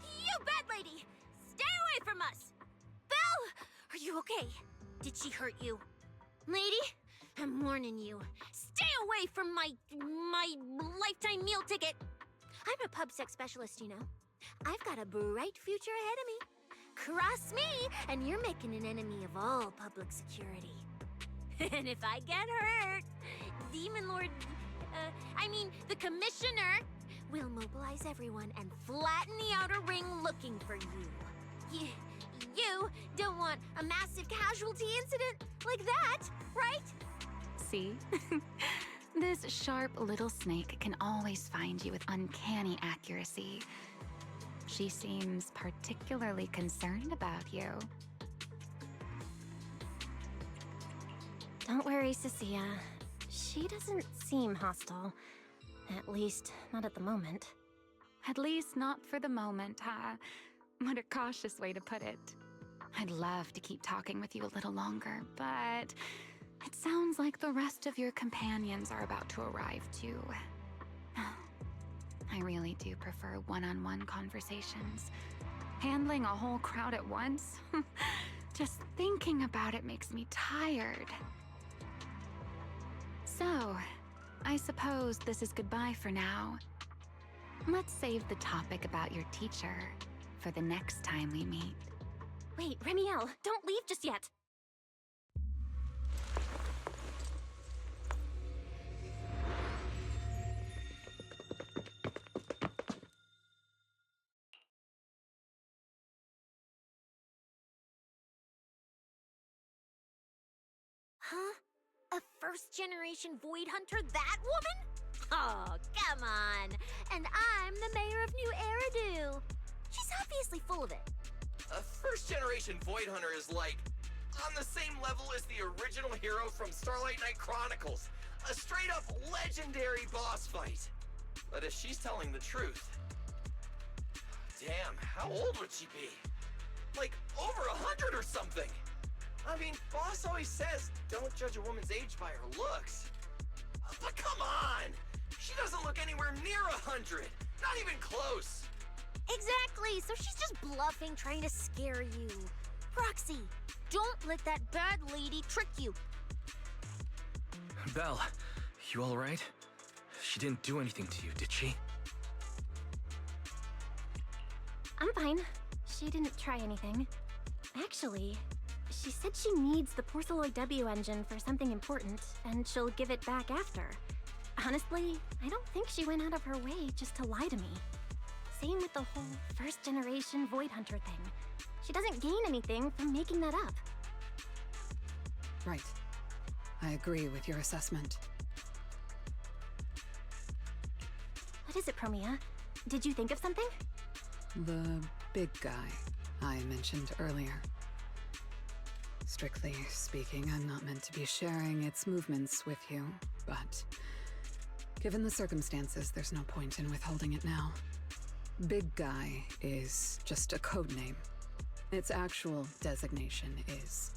You bad lady! Stay away from us! Belle! Are you okay? Did she hurt you? Lady, I'm warning you. Stay away from my lifetime meal ticket! I'm a pub sex specialist, you know. I've got a bright future ahead of me. Cross me, and you're making an enemy of all public security. And if I get hurt, Demon Lord, the Commissioner, will mobilize everyone and flatten the outer ring looking for you. You don't want a massive casualty incident like that, right? See? This sharp little snake can always find you with uncanny accuracy. She seems particularly concerned about you. Don't worry, Cecilia. She doesn't seem hostile. At least, not at the moment. At least not for the moment, huh? What a cautious way to put it. I'd love to keep talking with you a little longer, but it sounds like the rest of your companions are about to arrive too. I really do prefer one-on-one conversations. Handling a whole crowd at once? Just thinking about it makes me tired. So, I suppose this is goodbye for now. Let's save the topic about your teacher for the next time we meet. Wait, Remiel, don't leave just yet! Huh? A first-generation Void Hunter, that woman? Oh, come on. And I'm the mayor of New Eridu. She's obviously full of it. A first-generation Void Hunter is like on the same level as the original hero from Starlight Knight Chronicles. A straight-up legendary boss fight. But if she's telling the truth... Damn, how old would she be? Like, over 100 or something! I mean, boss always says, don't judge a woman's age by her looks. But come on! She doesn't look anywhere near 100! Not even close! Exactly, so she's just bluffing, trying to scare you. Roxy, don't let that bad lady trick you. Belle, you alright? She didn't do anything to you, did she? I'm fine. She didn't try anything. Actually, she said she needs the Porceloid W engine for something important, and she'll give it back after. Honestly, I don't think she went out of her way just to lie to me. Same with the whole first-generation Void Hunter thing. She doesn't gain anything from making that up. Right. I agree with your assessment. What is it, Promia? Did you think of something? The big guy I mentioned earlier. Strictly speaking, I'm not meant to be sharing its movements with you, but given the circumstances, there's no point in withholding it now. Big Guy is just a code name. Its actual designation is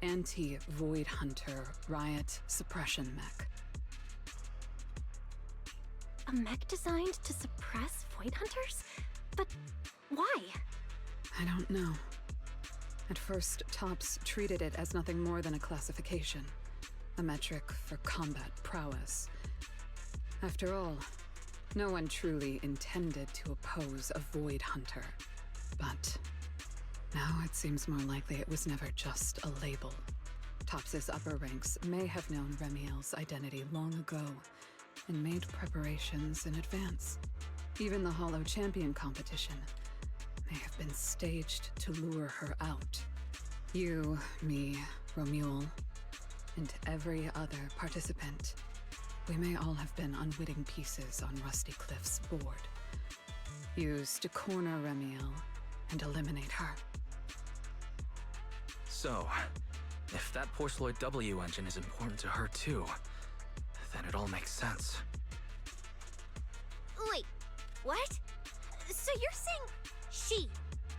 Anti-Void Hunter Riot Suppression Mech. A mech designed to suppress Void Hunters? But why? I don't know. At first, Tops treated it as nothing more than a classification, a metric for combat prowess. After all, no one truly intended to oppose a Void Hunter. But now it seems more likely it was never just a label. Tops's upper ranks may have known Remiel's identity long ago and made preparations in advance. Even the Hollow Champion competition may have been staged to lure her out. You, me, Romuald, and every other participant, we may all have been unwitting pieces on Rusty Cliff's board, used to corner Remiel and eliminate her. So, if that Porceloid W engine is important to her too, then it all makes sense. Wait, what? So you're saying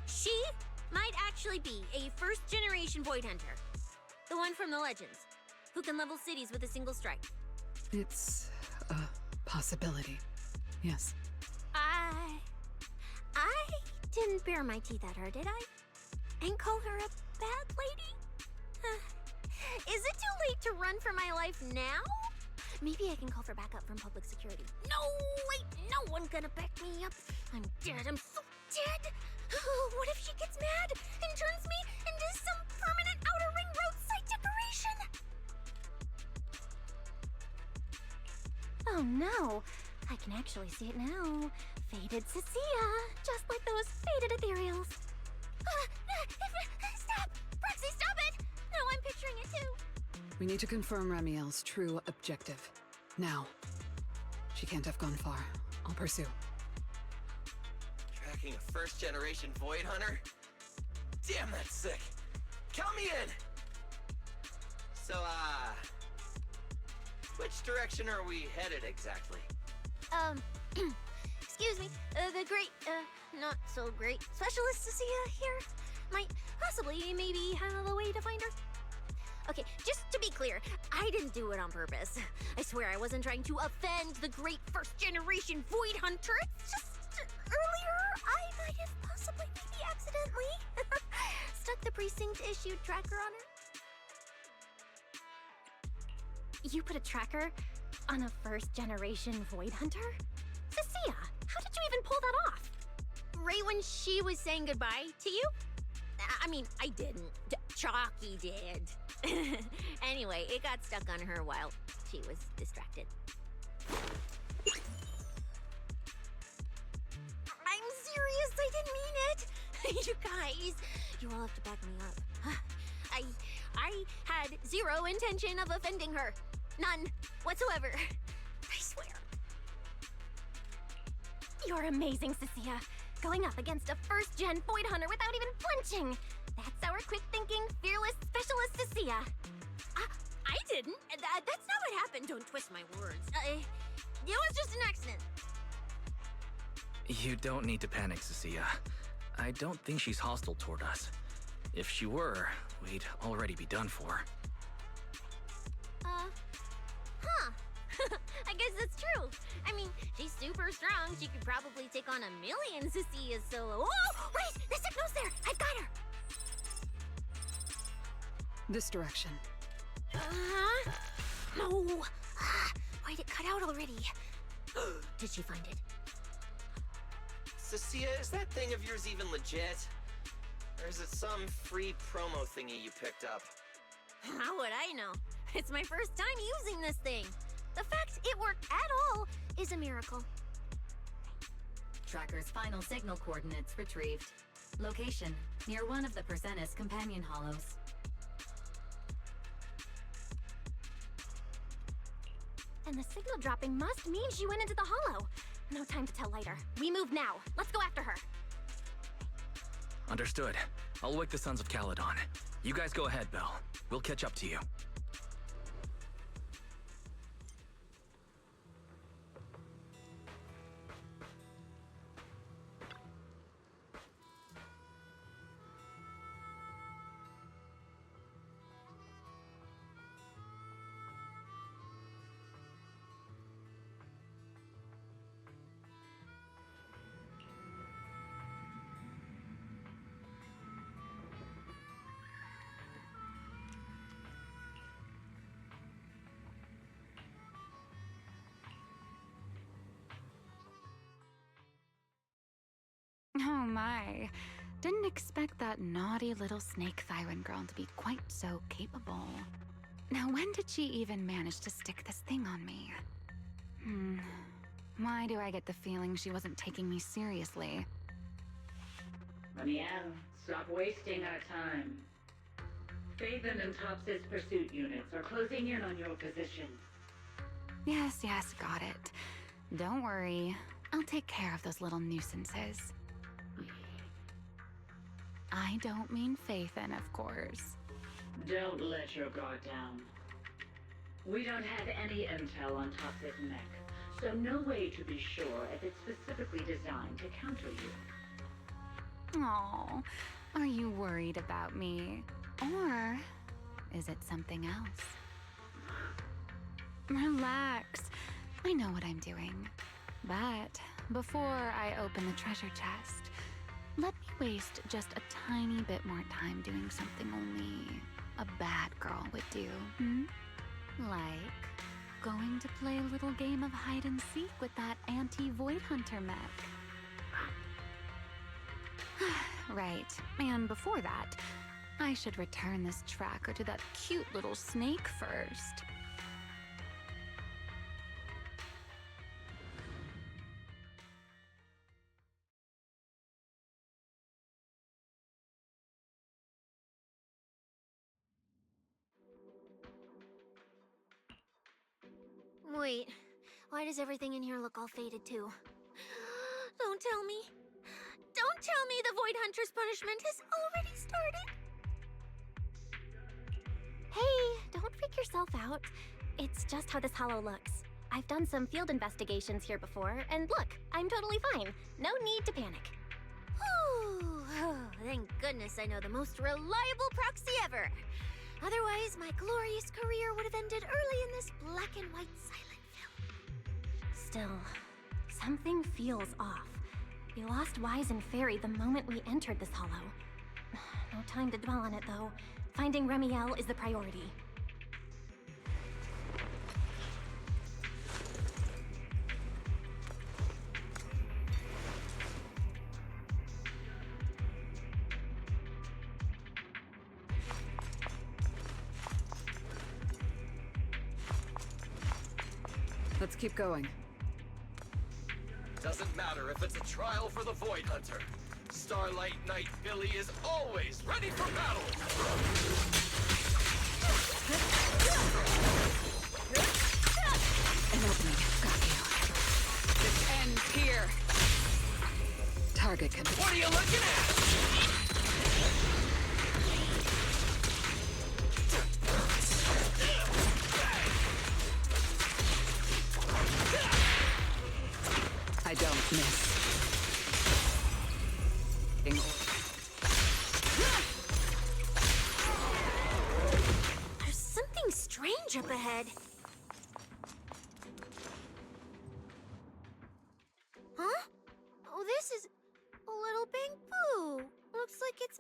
she might actually be a first-generation Void Hunter? The one from the Legends, who can level cities with a single strike? It's a possibility, yes. I didn't bare my teeth at her, did I? And call her a bad lady? Is it too late to run for my life now? Maybe I can call for backup from public security. No, wait, no one's gonna back me up. I'm dead, I'm so dead. What if she gets mad and turns me into some permanent outer ring roadside decoration? Oh no, I can actually see it now. Faded Cecilia, just like those faded ethereals. Stop! Proxy, stop it! No, I'm picturing it too. We need to confirm Remiel's true objective. Now. She can't have gone far. I'll pursue. Tracking a first-generation Void Hunter? Damn, that's sick. Count me in! So, which direction are we headed exactly? Excuse me, the great, not so great specialist Cecilia here might possibly maybe have a way to find her. Okay, just to be clear, I didn't do it on purpose. I swear I wasn't trying to offend the great first-generation Void Hunter. It's just, earlier, I might have possibly maybe accidentally stuck the precinct-issued tracker on her. You put a tracker on a first-generation Void Hunter? Cecilia, how did you even pull that off? Right when she was saying goodbye to you? I mean, I didn't. Chalky did. Anyway, it got stuck on her while she was distracted. I'm serious, I didn't mean it. You guys, you all have to back me up. I had zero intention of offending her. None whatsoever. I swear. You're amazing, Cecilia. Going up against a first-gen Void Hunter without even flinching. That's our quick-thinking, fearless specialist, Cecilia. I didn't. That's not what happened. Don't twist my words. It was just an accident. You don't need to panic, Cecilia. I don't think she's hostile toward us. If she were, we'd already be done for. I guess that's true. I mean, she's super strong. She could probably take on 1,000,000 Cecilias solo. Oh, wait! The signal's there! I've got her! This direction. No! Why'd it cut out already? Did she find it? Cecilia, is that thing of yours even legit? Or is it some free promo thingy you picked up? How would I know? It's my first time using this thing. The fact it worked at all is a miracle. Tracker's final signal coordinates retrieved. Location, near one of the Persenis companion hollows. And the signal dropping must mean she went into the hollow. No time to tell later. We move now. Let's go after her. Understood. I'll wake the Sons of Caledon. You guys go ahead, Belle. We'll catch up to you. Oh my. Didn't expect that naughty little snake Thyran girl to be quite so capable. Now, when did she even manage to stick this thing on me? Why do I get the feeling she wasn't taking me seriously? Ramiel, stop wasting our time. Faven and Tops's pursuit units are closing in on your position. Yes, got it. Don't worry. I'll take care of those little nuisances. I don't mean Faithen, of course. Don't let your guard down. We don't have any intel on Tops's mech, so no way to be sure if it's specifically designed to counter you. Oh, are you worried about me? Or is it something else? Relax. I know what I'm doing. But before I open the treasure chest, let me waste just a tiny bit more time doing something only a bad girl would do, Like going to play a little game of hide and seek with that anti-Void Hunter mech. Right, and before that, I should return this tracker to that cute little snake first. Wait, why does everything in here look all faded too? Don't tell me. Don't tell me the Void Hunter's punishment has already started. Hey, don't freak yourself out. It's just how this hollow looks. I've done some field investigations here before, and look, I'm totally fine. No need to panic. Whew. Oh, thank goodness I know the most reliable proxy ever. Otherwise, my glorious career would have ended early in this black and white silent film. Still, something feels off. We lost Wise and Fairy the moment we entered this hollow. No time to dwell on it, though. Finding Ramiel is the priority. Let's keep going. Doesn't matter if it's a trial for the Void Hunter. Starlight Knight Billy is always ready for battle! An opening. Got you. This ends here. Target can be... What are you looking at? I don't miss. There's something strange up ahead. Huh? Oh, this is a little bamboo. Looks like it's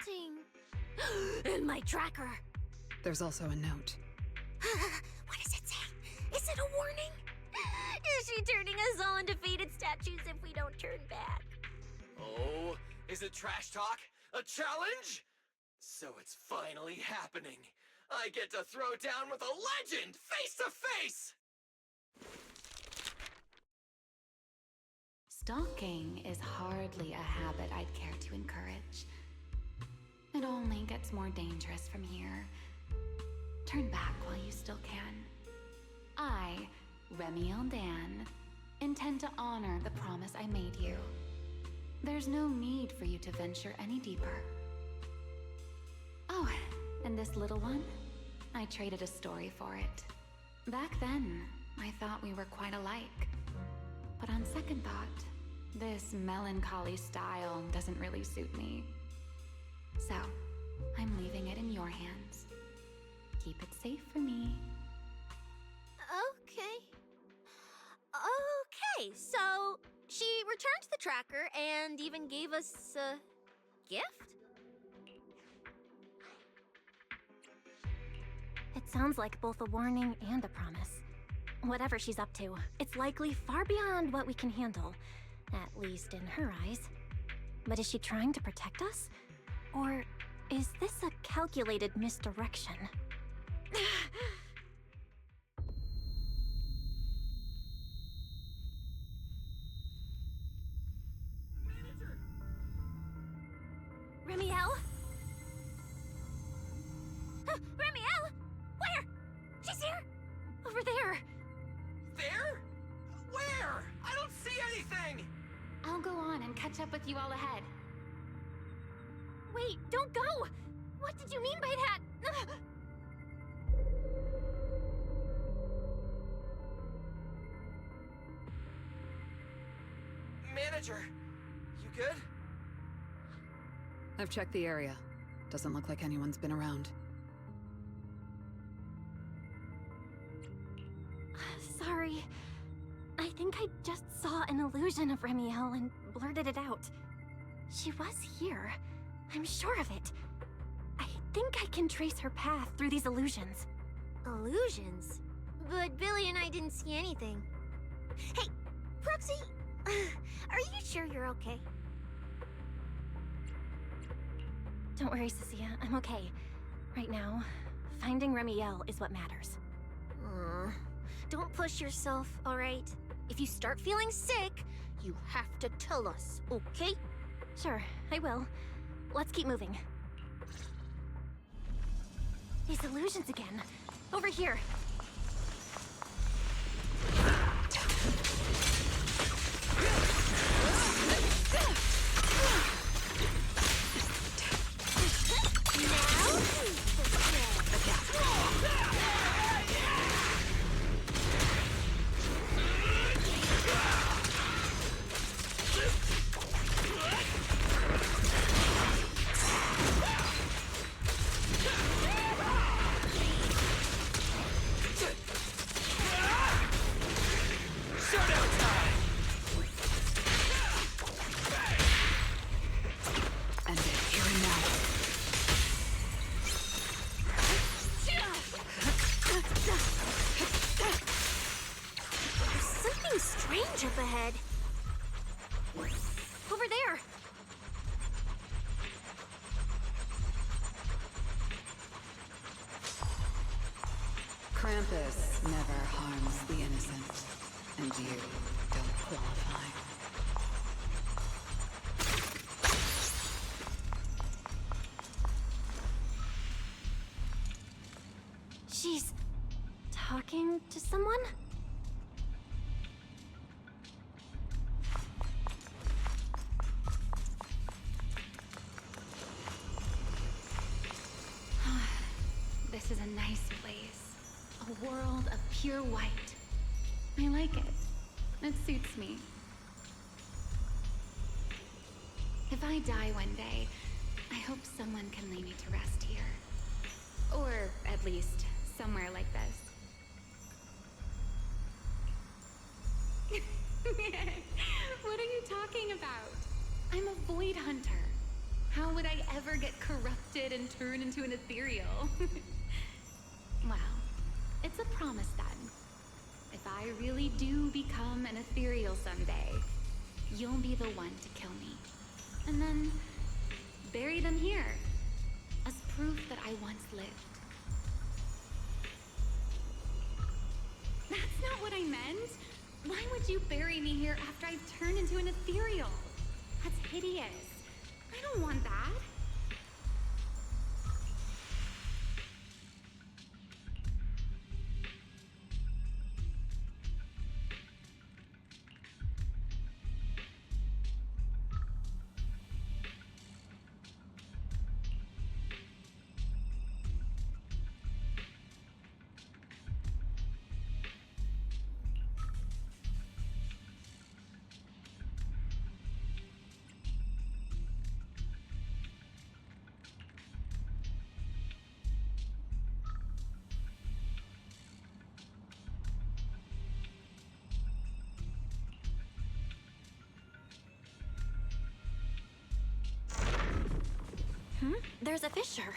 melting. And my tracker. There's also a note. What does it say? Is it a warning? Is she turning us all into faded statues if we don't turn back? Oh, is it trash talk? A challenge? So it's finally happening. I get to throw down with a legend, face to face! Stalking is hardly a habit I'd care to encourage. It only gets more dangerous from here. Turn back while you still can. I, Remiel Dan, intend to honor the promise I made you. There's no need for you to venture any deeper. Oh, and this little one? I traded a story for it. Back then, I thought we were quite alike. But on second thought, this melancholy style doesn't really suit me. So, I'm leaving it in your hands. Keep it safe for me. Okay. Okay, so she returned the tracker and even gave us a gift? It sounds like both a warning and a promise. Whatever she's up to, it's likely far beyond what we can handle, at least in her eyes. But is she trying to protect us? Or is this a calculated misdirection? Remiel? Remiel? Where? She's here! Over there! There? Where? I don't see anything! I'll go on and catch up with you all ahead. Wait, don't go! What did you mean by that? Manager, you good? I've checked the area. Doesn't look like anyone's been around. Sorry. I think I just saw an illusion of Remiel and blurted it out. She was here. I'm sure of it. I think I can trace her path through these illusions. Illusions? But Billy and I didn't see anything. Hey, Proxy, are you sure you're okay? Don't worry, Cecilia. I'm okay. Right now, finding Remiel is what matters. Don't push yourself, alright? If you start feeling sick, you have to tell us, okay? Sure, I will. Let's keep moving. These illusions again. Over here. Up ahead. Over there. Krampus never harms the innocent, and you don't qualify. She's talking to someone? This is a nice place. A world of pure white. I like it. It suits me. If I die one day, I hope someone can lay me to rest here. Or at least somewhere like this. What are you talking about? I'm a void hunter. How would I ever get corrupted and turn into an ethereal? Well, it's a promise then. If I really do become an ethereal someday, you'll be the one to kill me. And then bury them here as proof that I once lived. That's not what I meant. Why would you bury me here after I've turned into an ethereal? That's hideous. I don't want that. There's a fissure.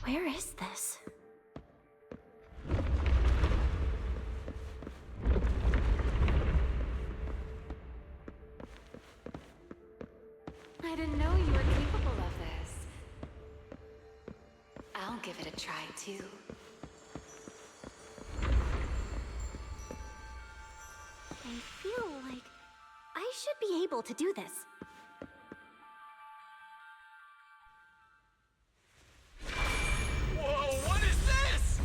Where is this? I didn't know you were capable of this. I'll give it a try, too. I feel like I should be able to do this. Whoa, what is this?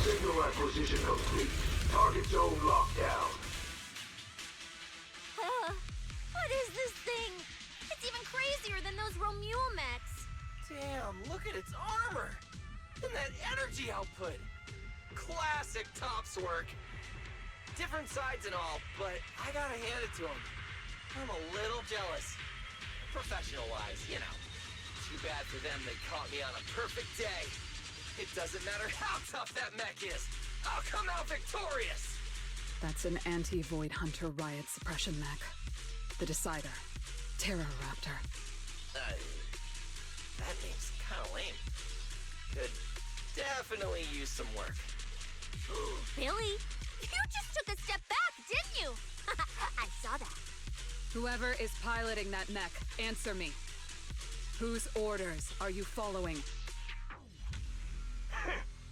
Signal acquisition complete. Target zone locked down. What is this thing? It's even crazier than those Romuel mechs. Damn, look at its armor! And that energy output! Classic Topps work! Different sides and all, but I gotta hand it to him. I'm a little jealous. Professional-wise, you know. Too bad for them they caught me on a perfect day. It doesn't matter how tough that mech is. I'll come out victorious! That's an anti-Void Hunter riot suppression mech. The Decider. Terror Raptor. That name's kinda lame. Could definitely use some work. Billy, you just took a step back, didn't you? I saw that. Whoever is piloting that mech, answer me. Whose orders are you following?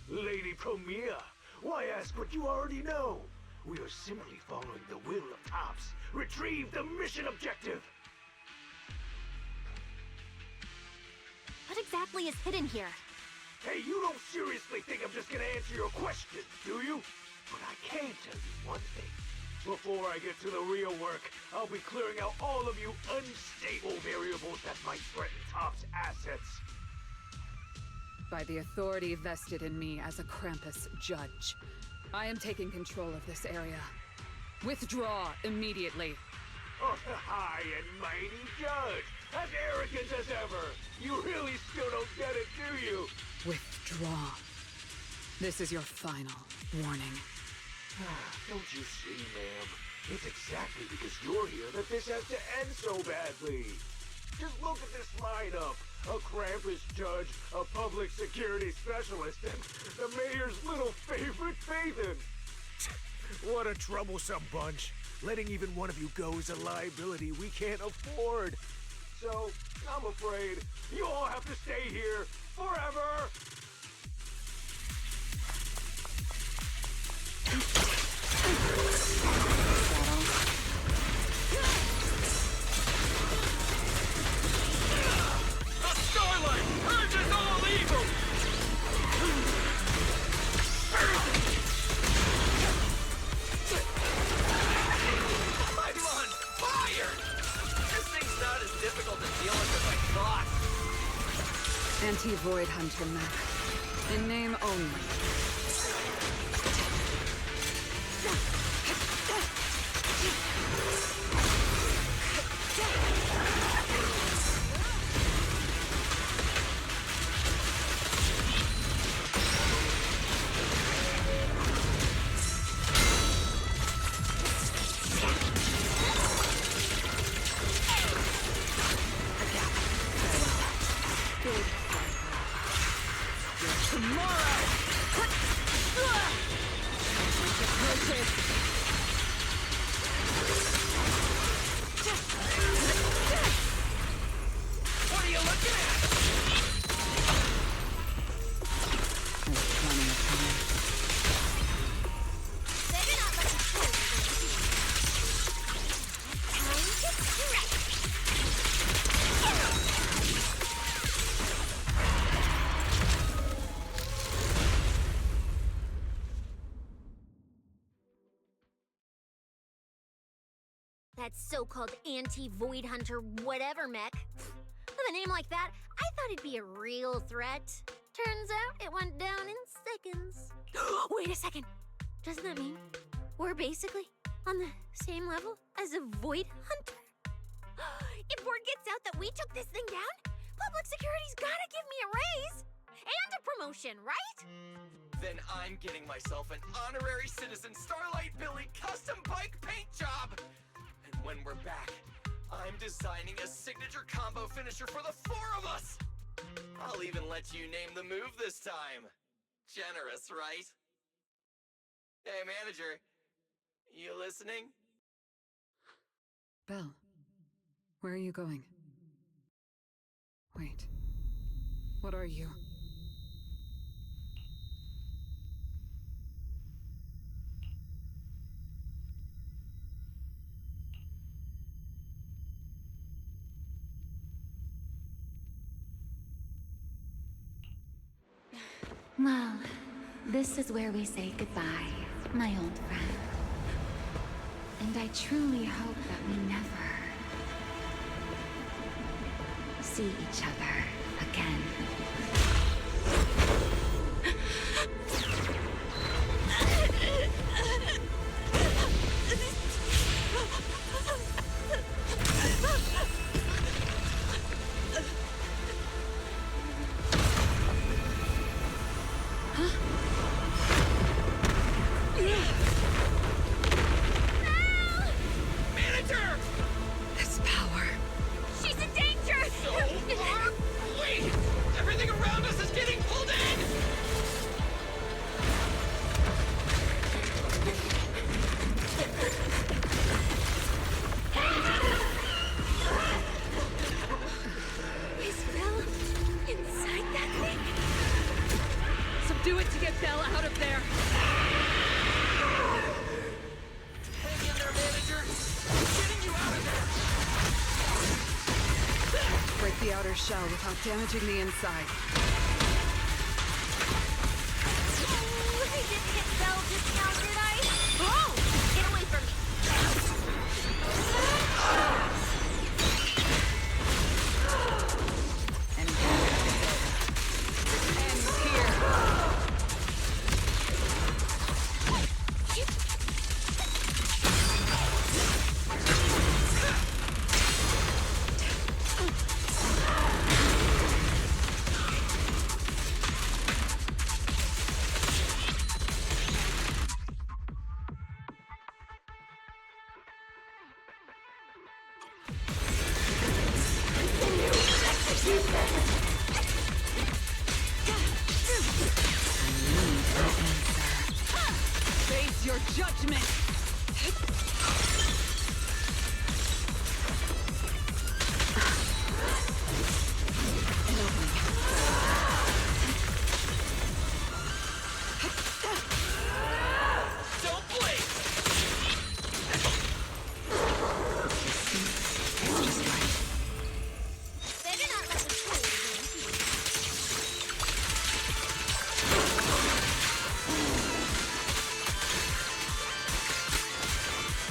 Lady Promia, why ask what you already know? We are simply following the will of Topps. Retrieve the mission objective! What exactly is hidden here? Hey, you don't seriously think I'm just gonna answer your questions, do you? But I can tell you one thing. Before I get to the real work, I'll be clearing out all of you unstable variables that might threaten Topps' assets. By the authority vested in me as a Krampus judge, I am taking control of this area. Withdraw immediately. Oh, high and mighty judge! As arrogant as ever! You really still don't get it, do you? Withdraw. This is your final warning. Don't you see, ma'am? It's exactly because you're here that this has to end so badly. Just look at this lineup. A Krampus judge, a public security specialist, and the mayor's little favorite, Phaethon. What a troublesome bunch. Letting even one of you go is a liability we can't afford. So, I'm afraid you all have to stay here forever! The Starlight purges all evil! I'm on fire! This thing's not as difficult to deal with as I thought. Anti-Void Hunter mech. In name only. Tomorrow! that so-called anti-void hunter whatever mech. With a name like that, I thought it'd be a real threat. Turns out it went down in seconds. Wait a second. Doesn't that mean we're basically on the same level as a void hunter? If word gets out that we took this thing down, public security's gotta give me a raise and a promotion, right? Then I'm getting myself an honorary citizen Starlight Billy custom bike paint job. And when we're back, I'm designing a signature combo finisher for the four of us. I'll even let you name the move this time. Generous, right? Hey, manager. You listening? Belle, where are you going? Wait. What are you? Well, this is where we say goodbye, my old friend. And I truly hope that we never see each other again. Manager! This power. She's in danger! So are we! Everything around us is getting pulled in! Is Belle inside that thing? Subdue it to get Belle out of there. Hang in there, manager! I'm getting you out of there! Break the outer shell without damaging the inside. Oh, I didn't get Belle just now, did I? Oh! Get away from me! And this ends here. Face your judgment! Don't blink! Better not let me fool you.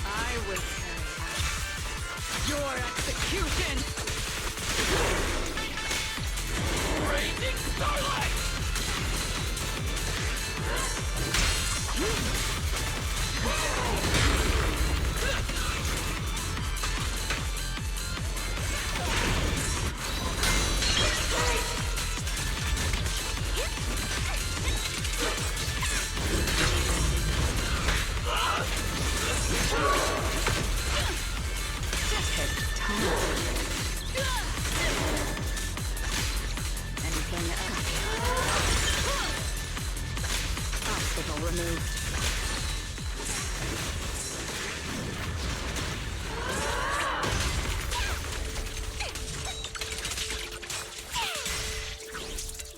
I will carry out your execution! Raging Starlight! Anything else? Obstacle removed.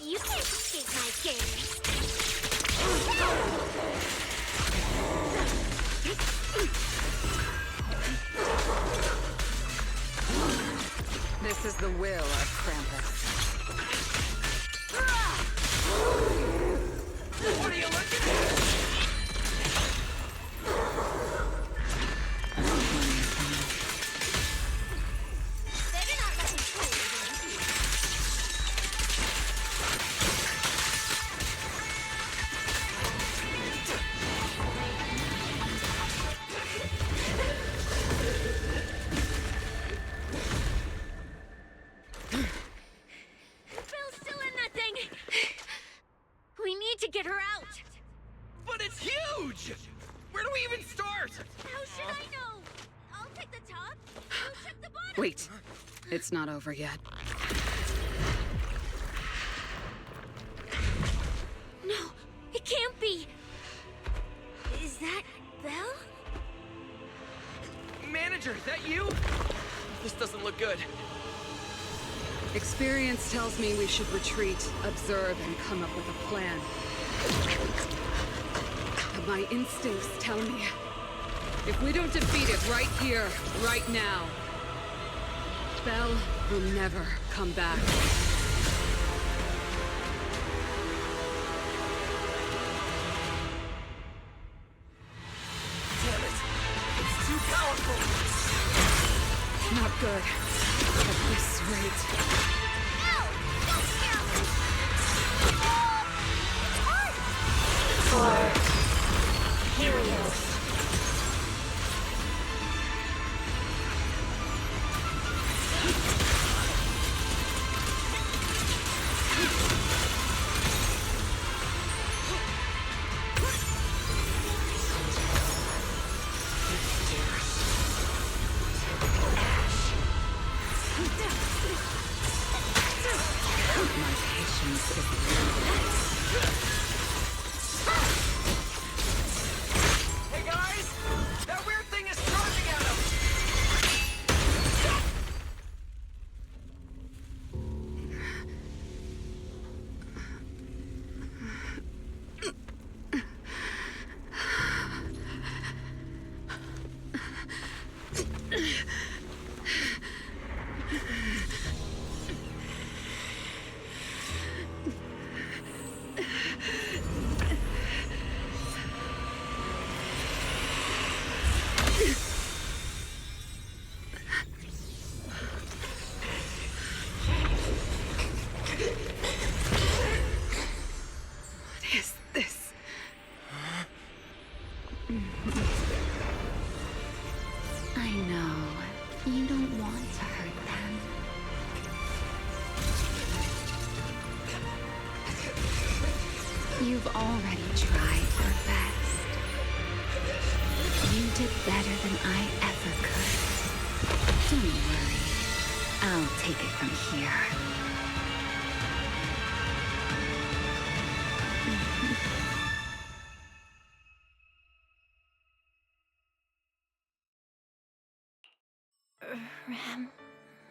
You can't escape my gaze. This is the will of Krampus. What are you looking at? Wait. It's not over yet. No, it can't be! Is that Belle? Manager, that you? This doesn't look good. Experience tells me we should retreat, observe, and come up with a plan. But my instincts tell me, if we don't defeat it right here, right now, Belle will never come back. Damn it! It's too powerful! Not good. At this rate. No! Don't scare me! It's hard! Heroes. My patience is limited. Hey guys! That weird thing is charging at him! What is this? I know. You don't want to hurt them. You've already tried your best. You did better than I ever could. Don't worry. I'll take it from here.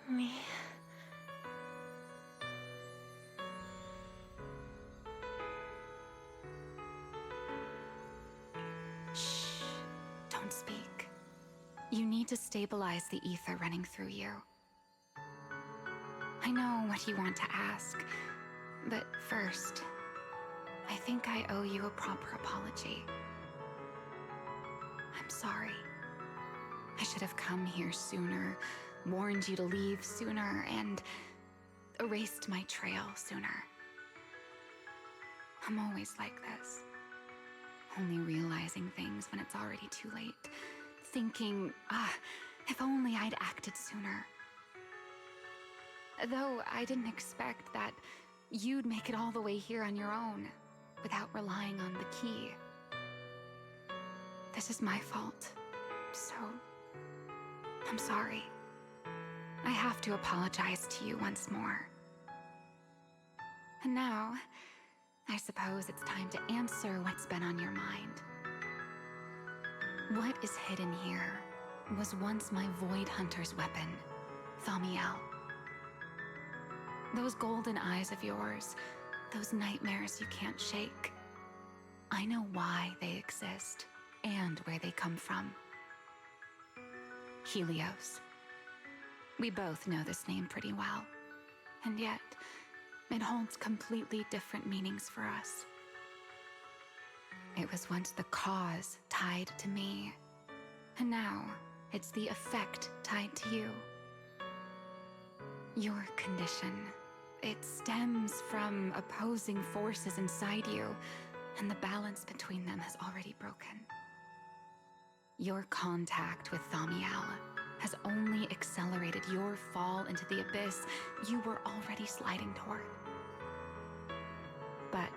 Me. Shh. Don't speak. You need to stabilize the ether running through you. I know what you want to ask, but first, I think I owe you a proper apology. I'm sorry. I should have come here sooner, warned you to leave sooner, and erased my trail sooner. I'm always like this. Only realizing things when it's already too late. Thinking, if only I'd acted sooner. Though I didn't expect that you'd make it all the way here on your own, without relying on the key. This is my fault, so I'm sorry. I have to apologize to you once more. And now, I suppose it's time to answer what's been on your mind. What is hidden here was once my Void Hunter's weapon, Thamiel. Those golden eyes of yours, those nightmares you can't shake. I know why they exist and where they come from. Helios. We both know this name pretty well, and yet it holds completely different meanings for us. It was once the cause tied to me, and now it's the effect tied to you. Your condition, it stems from opposing forces inside you, and the balance between them has already broken. Your contact with Thamiel has only accelerated your fall into the abyss you were already sliding toward. But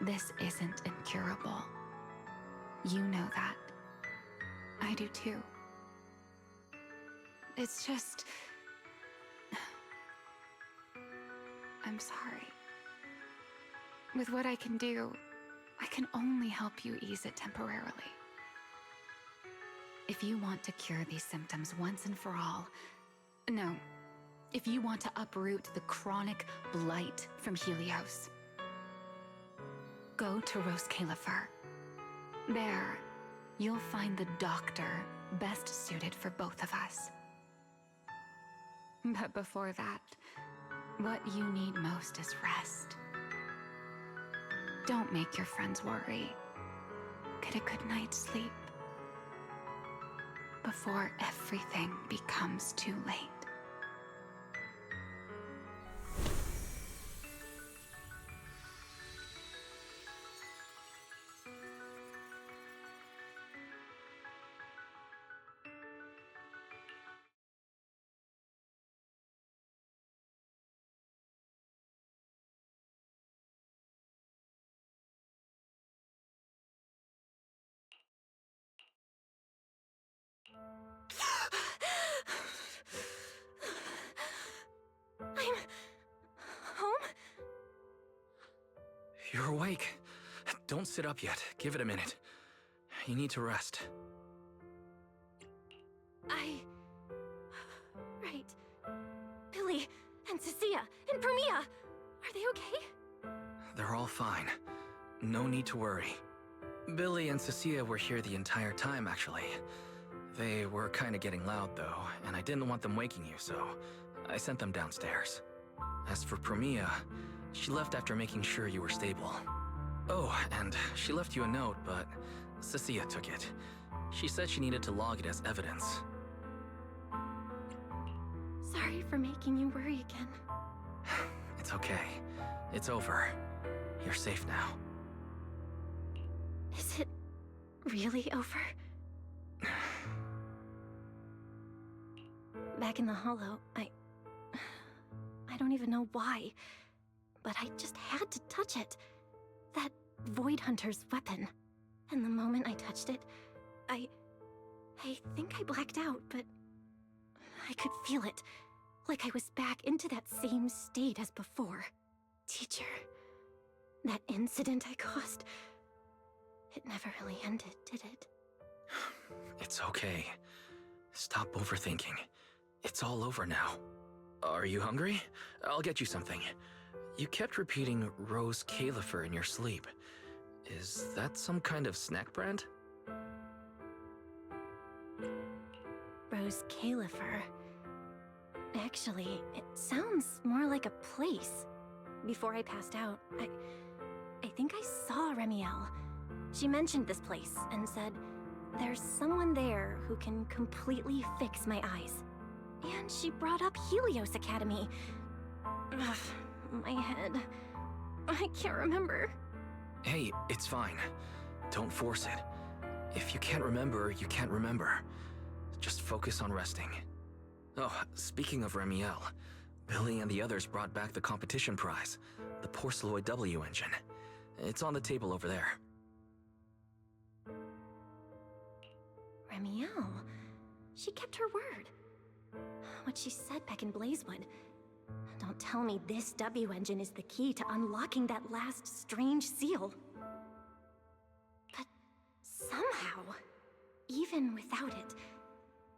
this isn't incurable. You know that. I do too. It's just... I'm sorry. With what I can do, I can only help you ease it temporarily. If you want to cure these symptoms once and for all... No. If you want to uproot the chronic blight from Helios, go to Rose Califer. There, you'll find the doctor best suited for both of us. But before that, what you need most is rest. Don't make your friends worry. Get a good night's sleep before everything becomes too late. I'm... home? You're awake. Don't sit up yet. Give it a minute. You need to rest. Right. Billy, and Cecilia, and Promia, are they okay? They're all fine. No need to worry. Billy and Cecilia were here the entire time, actually. They were kinda getting loud, though, and I didn't want them waking you, so I sent them downstairs. As for Promia, she left after making sure you were stable. Oh, and she left you a note, but Cecilia took it. She said she needed to log it as evidence. Sorry for making you worry again. It's okay. It's over. You're safe now. Is it really over? Back in the Hollow, I don't even know why, but I just had to touch it. That Void Hunter's weapon. And the moment I touched it, I think I blacked out, but I could feel it. Like I was back into that same state as before. Teacher, that incident I caused, it never really ended, did it? It's okay. Stop overthinking. It's all over now. Are you hungry? I'll get you something. You kept repeating Rose Califer in your sleep. Is that some kind of snack brand? Rose Califer. Actually, it sounds more like a place. Before I passed out, I think I saw Remiel. She mentioned this place and said, there's someone there who can completely fix my eyes. And she brought up Helios Academy. Ugh, my head. I can't remember. Hey, it's fine. Don't force it. If you can't remember, you can't remember. Just focus on resting. Oh, speaking of Remiel, Billy and the others brought back the competition prize, the Porceloid W engine. It's on the table over there. Remiel? She kept her word. What she said back in Blazewood. Don't tell me this W engine is the key to unlocking that last strange seal. But somehow, even without it,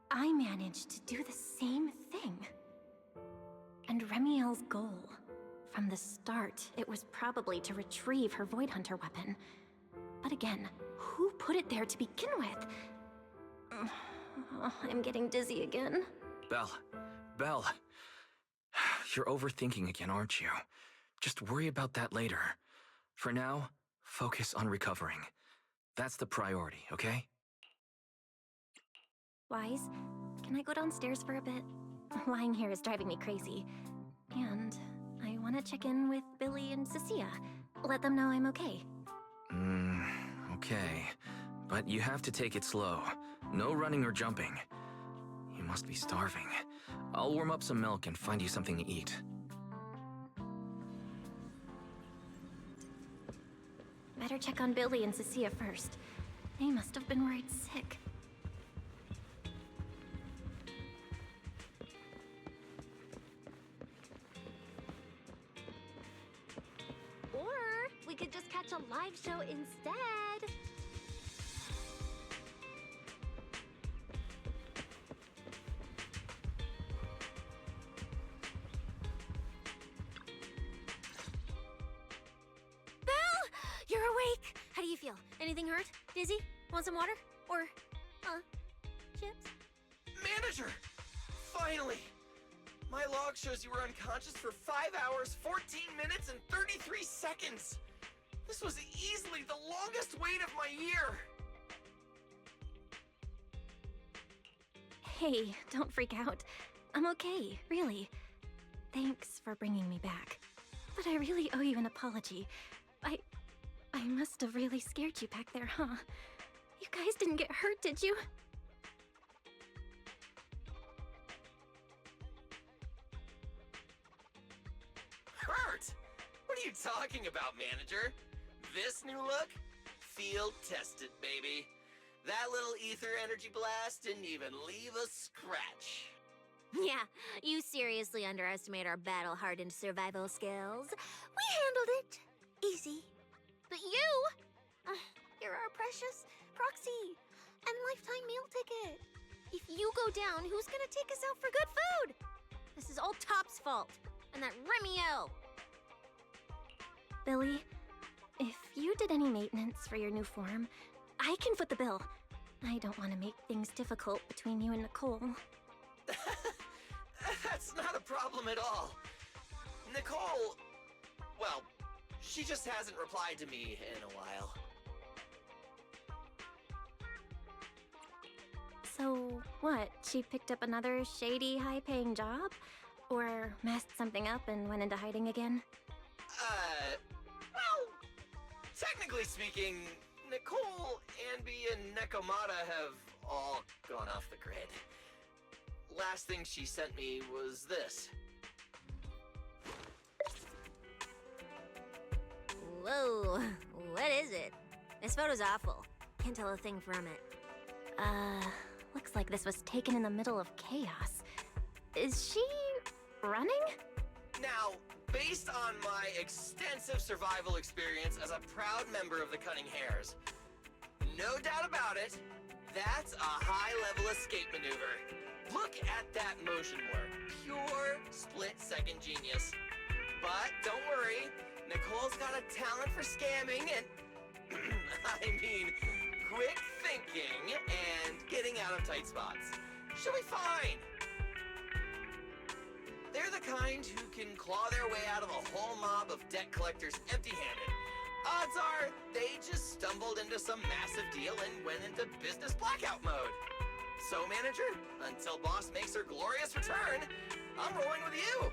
I managed to do the same thing. And Remiel's goal, from the start, it was probably to retrieve her Void Hunter weapon. But again, who put it there to begin with? I'm getting dizzy again. Belle. You're overthinking again, aren't you? Just worry about that later. For now, focus on recovering. That's the priority, okay? Wise, can I go downstairs for a bit? Lying here is driving me crazy. And I want to check in with Billy and Cecilia. Let them know I'm okay. Okay. But you have to take it slow. No running or jumping. You must be starving. I'll warm up some milk and find you something to eat. Better check on Billy and Cecilia first. They must have been worried sick. we could just catch a live show instead. Belle! You're awake! How do you feel? Anything hurt? Dizzy? Want some water? Or, chips? Manager! Finally! My log shows you were unconscious for 5 hours, 14 minutes, and 33 seconds. This was easily the longest wait of my year. Hey, don't freak out. I'm okay, really. Thanks for bringing me back. But I really owe you an apology. I must have really scared you back there, huh? You guys didn't get hurt, did you? Hurt? What are you talking about, manager? This new look? Field tested, baby. That little ether energy blast didn't even leave a scratch. Yeah, you seriously underestimate our battle-hardened survival skills. We handled it. Easy. But you? You're our precious proxy and lifetime meal ticket. If you go down, who's gonna take us out for good food? This is all Top's fault. And that Remiel. Billy, if you did any maintenance for your new form, I can foot the bill. I don't want to make things difficult between you and Nicole. That's not a problem at all. Nicole, well, she just hasn't replied to me in a while. So, what? She picked up another shady, high-paying job? Or messed something up and went into hiding again? Well, technically speaking, Nicole, Anby, and Nekomata have all gone off the grid. Last thing she sent me was this. Whoa, what is it? This photo's awful. Can't tell a thing from it. Looks like this was taken in the middle of chaos. Is she running? Now, based on my extensive survival experience as a proud member of the Cunning Hares, no doubt about it, that's a high-level escape maneuver. Look at that motion work. Pure split-second genius. But don't worry, Nicole's got a talent for scamming and, I mean, quick thinking and getting out of tight spots. She'll be fine. They're the kind who can claw their way out of a whole mob of debt collectors empty-handed. Odds are they just stumbled into some massive deal and went into business blackout mode. So, manager, until boss makes her glorious return, I'm rolling with you.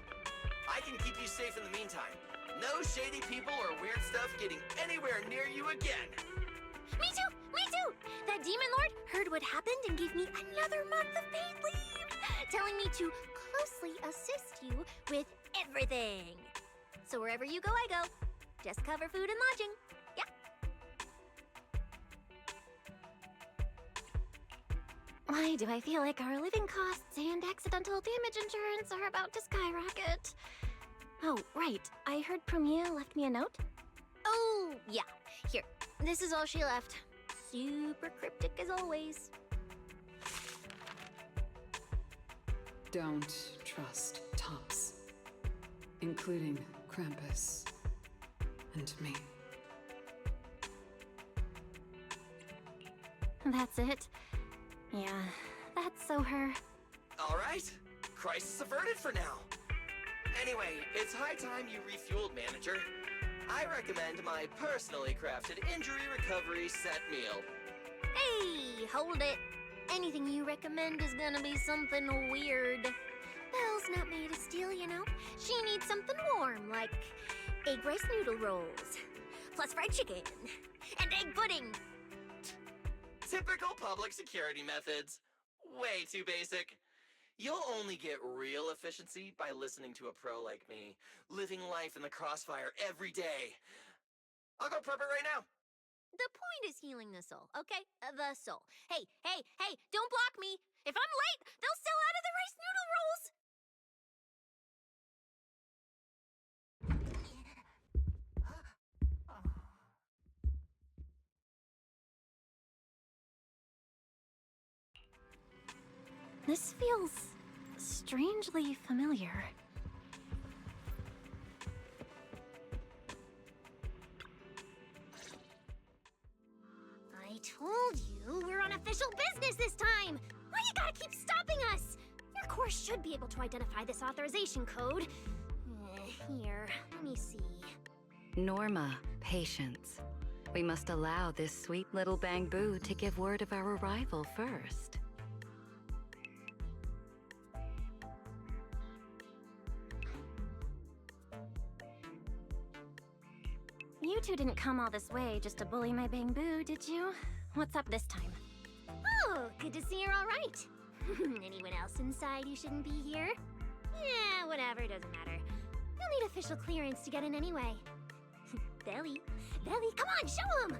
I can keep you safe in the meantime. No shady people or weird stuff getting anywhere near you again. Me too! Me too! That demon lord heard what happened and gave me another month of paid leave, telling me to closely assist you with everything. So wherever you go, I go. Just cover food and lodging. Yeah? Why do I feel like our living costs and accidental damage insurance are about to skyrocket? Oh, right. I heard Premier left me a note. Oh, yeah. Here. This is all she left. Super cryptic as always. Don't trust Tops, including Krampus and me. That's it. Yeah, that's so her. All right. Crisis averted for now. Anyway, it's high time you refueled, manager. I recommend my personally crafted injury recovery set meal. Hey, hold it. Anything you recommend is gonna be something weird. Belle's not made of steel, you know. She needs something warm, like egg rice noodle rolls, plus fried chicken, and egg pudding. Typical public security methods. Way too basic. You'll only get real efficiency by listening to a pro like me, living life in the crossfire every day. I'll go prep it right now. The point is healing the soul, okay? The soul. Hey, don't block me. If I'm late, they'll sell out of the rice noodle rolls. This feels strangely familiar. I told you we're on official business this time! Why you gotta keep stopping us? Your course should be able to identify this authorization code. Here, let me see. Norma, patience. We must allow this sweet little bamboo to give word of our arrival first. You two didn't come all this way just to bully my bamboo, did you? What's up this time? Oh, good to see you're all right. Anyone else inside who shouldn't be here? Yeah, whatever, doesn't matter. You'll need official clearance to get in anyway. Belly, come on, show 'em!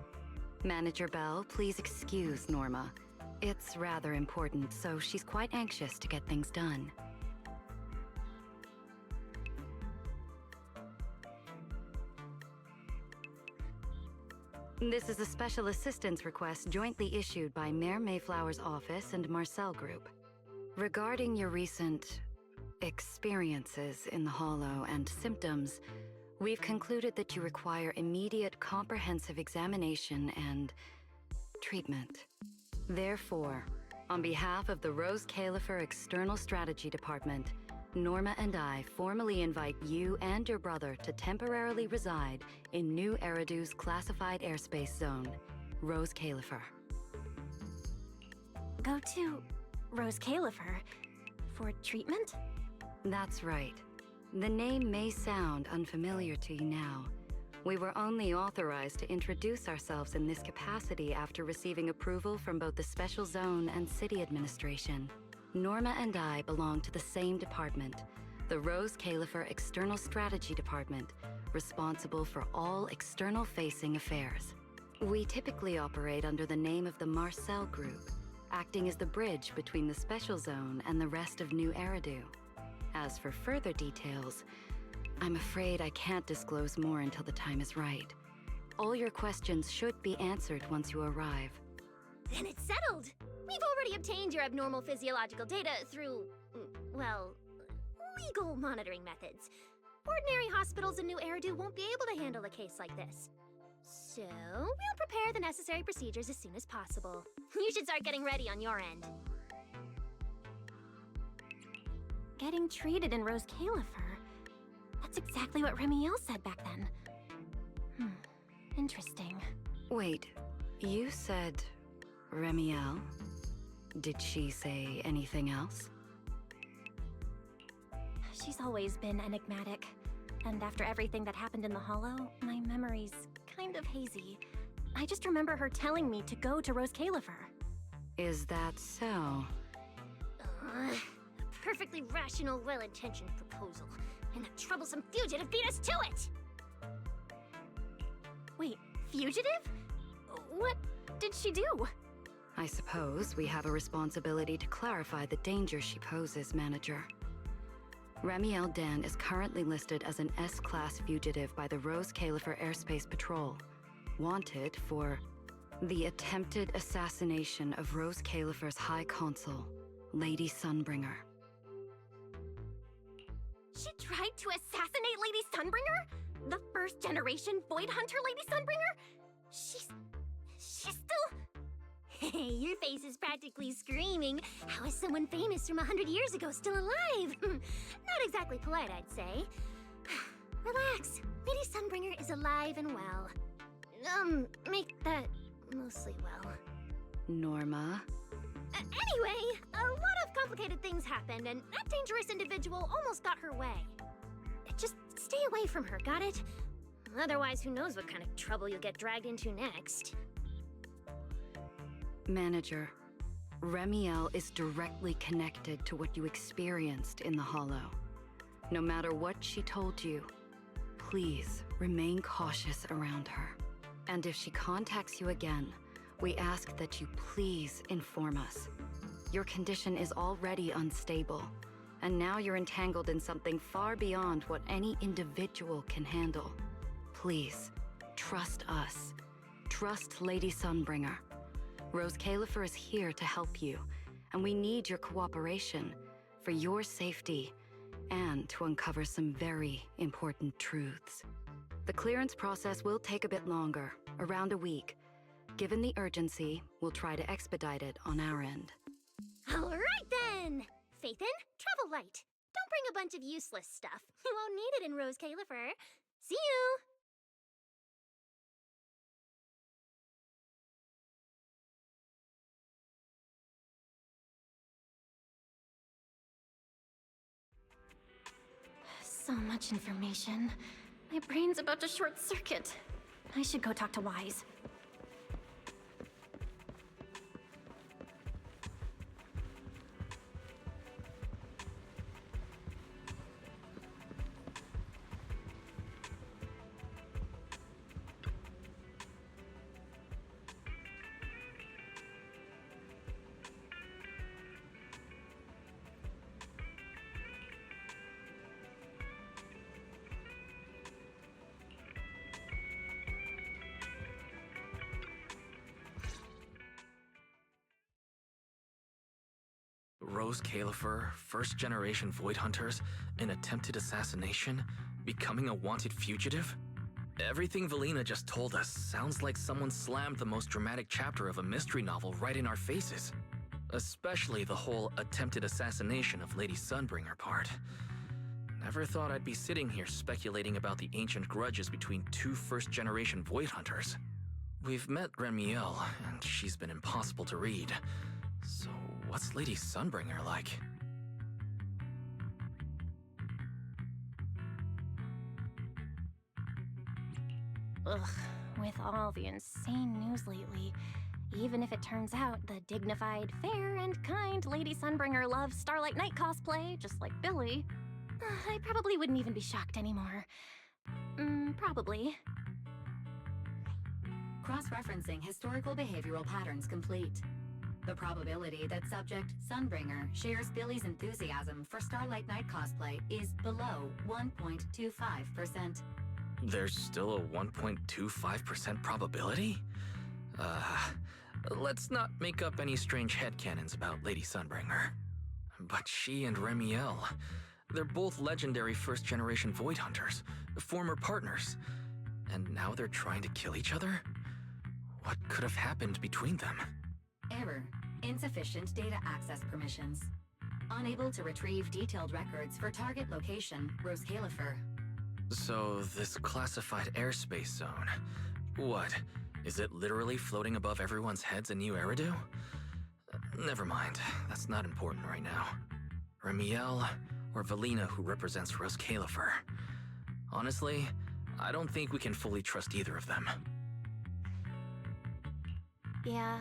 Manager Bell, please excuse Norma. It's rather important, so she's quite anxious to get things done. This is a special assistance request jointly issued by Mayor Mayflower's office and Marcel Group. Regarding your recent experiences in the Hollow and symptoms, we've concluded that you require immediate comprehensive examination and treatment. Therefore, on behalf of the Rose Califer External Strategy Department, Norma and I formally invite you and your brother to temporarily reside in New Eridu's classified airspace zone, Rose Califer. Go to Rose Califer for treatment? That's right. The name may sound unfamiliar to you now. We were only authorized to introduce ourselves in this capacity after receiving approval from both the Special Zone and City Administration. Norma and I belong to the same department, the Rose Califer External Strategy Department, responsible for all external-facing affairs. We typically operate under the name of the Marcel Group, acting as the bridge between the Special Zone and the rest of New Eridu. As for further details, I'm afraid I can't disclose more until the time is right. All your questions should be answered once you arrive. Then it's settled! We've already obtained your abnormal physiological data through, well, legal monitoring methods. Ordinary hospitals in New Eridu won't be able to handle a case like this. So, we'll prepare the necessary procedures as soon as possible. You should start getting ready on your end. Getting treated in Rose Califer? That's exactly what Remiel said back then. Interesting. Wait, you said Remiel? Did she say anything else? She's always been enigmatic. And after everything that happened in the Hollow, my memory's kind of hazy. I just remember her telling me to go to Rose Califer. Is that so? A perfectly rational, well-intentioned proposal. And that troublesome fugitive beat us to it! Wait, fugitive? What did she do? I suppose we have a responsibility to clarify the danger she poses, Manager. Remiel Den is currently listed as an S-Class fugitive by the Rose Califer Airspace Patrol, wanted for the attempted assassination of Rose Califer's High Consul, Lady Sunbringer. She tried to assassinate Lady Sunbringer? The first-generation Void Hunter Lady Sunbringer? She's still... Hey, your face is practically screaming. How is someone famous from 100 years ago still alive? Not exactly polite, I'd say. Relax. Lady Sunbringer is alive and well. Make that mostly well. Norma? Anyway, a lot of complicated things happened, and that dangerous individual almost got her way. Just stay away from her, got it? Otherwise, who knows what kind of trouble you'll get dragged into next. Manager, Remiel is directly connected to what you experienced in the Hollow. No matter what she told you, please remain cautious around her. And if she contacts you again, we ask that you please inform us. Your condition is already unstable, and now you're entangled in something far beyond what any individual can handle. Please, trust us. Trust Lady Sunbringer. Rose Califer is here to help you, and we need your cooperation for your safety and to uncover some very important truths. The clearance process will take a bit longer, around a week. Given the urgency, we'll try to expedite it on our end. All right then! Phaethon, travel light. Don't bring a bunch of useless stuff. You won't need it in Rose Califer. See you! So much information. My brain's about to short circuit. I should go talk to Wise. Rose Califer, first-generation Void Hunters, an attempted assassination, becoming a wanted fugitive? Everything Valina just told us sounds like someone slammed the most dramatic chapter of a mystery novel right in our faces. Especially the whole attempted assassination of Lady Sunbringer part. Never thought I'd be sitting here speculating about the ancient grudges between two first-generation Void Hunters. We've met Remiel, and she's been impossible to read. So what's Lady Sunbringer like? Ugh, with all the insane news lately, even if it turns out the dignified, fair, and kind Lady Sunbringer loves Starlight Knight cosplay, just like Billy, I probably wouldn't even be shocked anymore. Probably. Cross-referencing historical behavioral patterns complete. The probability that subject Sunbringer shares Billy's enthusiasm for Starlight Knight cosplay is below 1.25%. There's still a 1.25% probability? Let's not make up any strange headcanons about Lady Sunbringer. But she and Remiel, they're both legendary first-generation Void Hunters, former partners. And now they're trying to kill each other? What could have happened between them? Error. Insufficient data access permissions. Unable to retrieve detailed records for target location, Rose Califer. So, this classified airspace zone, what? Is it literally floating above everyone's heads in New Eridu? Never mind, that's not important right now. Remiel, or Valina, who represents Rose Califer. Honestly, I don't think we can fully trust either of them. Yeah,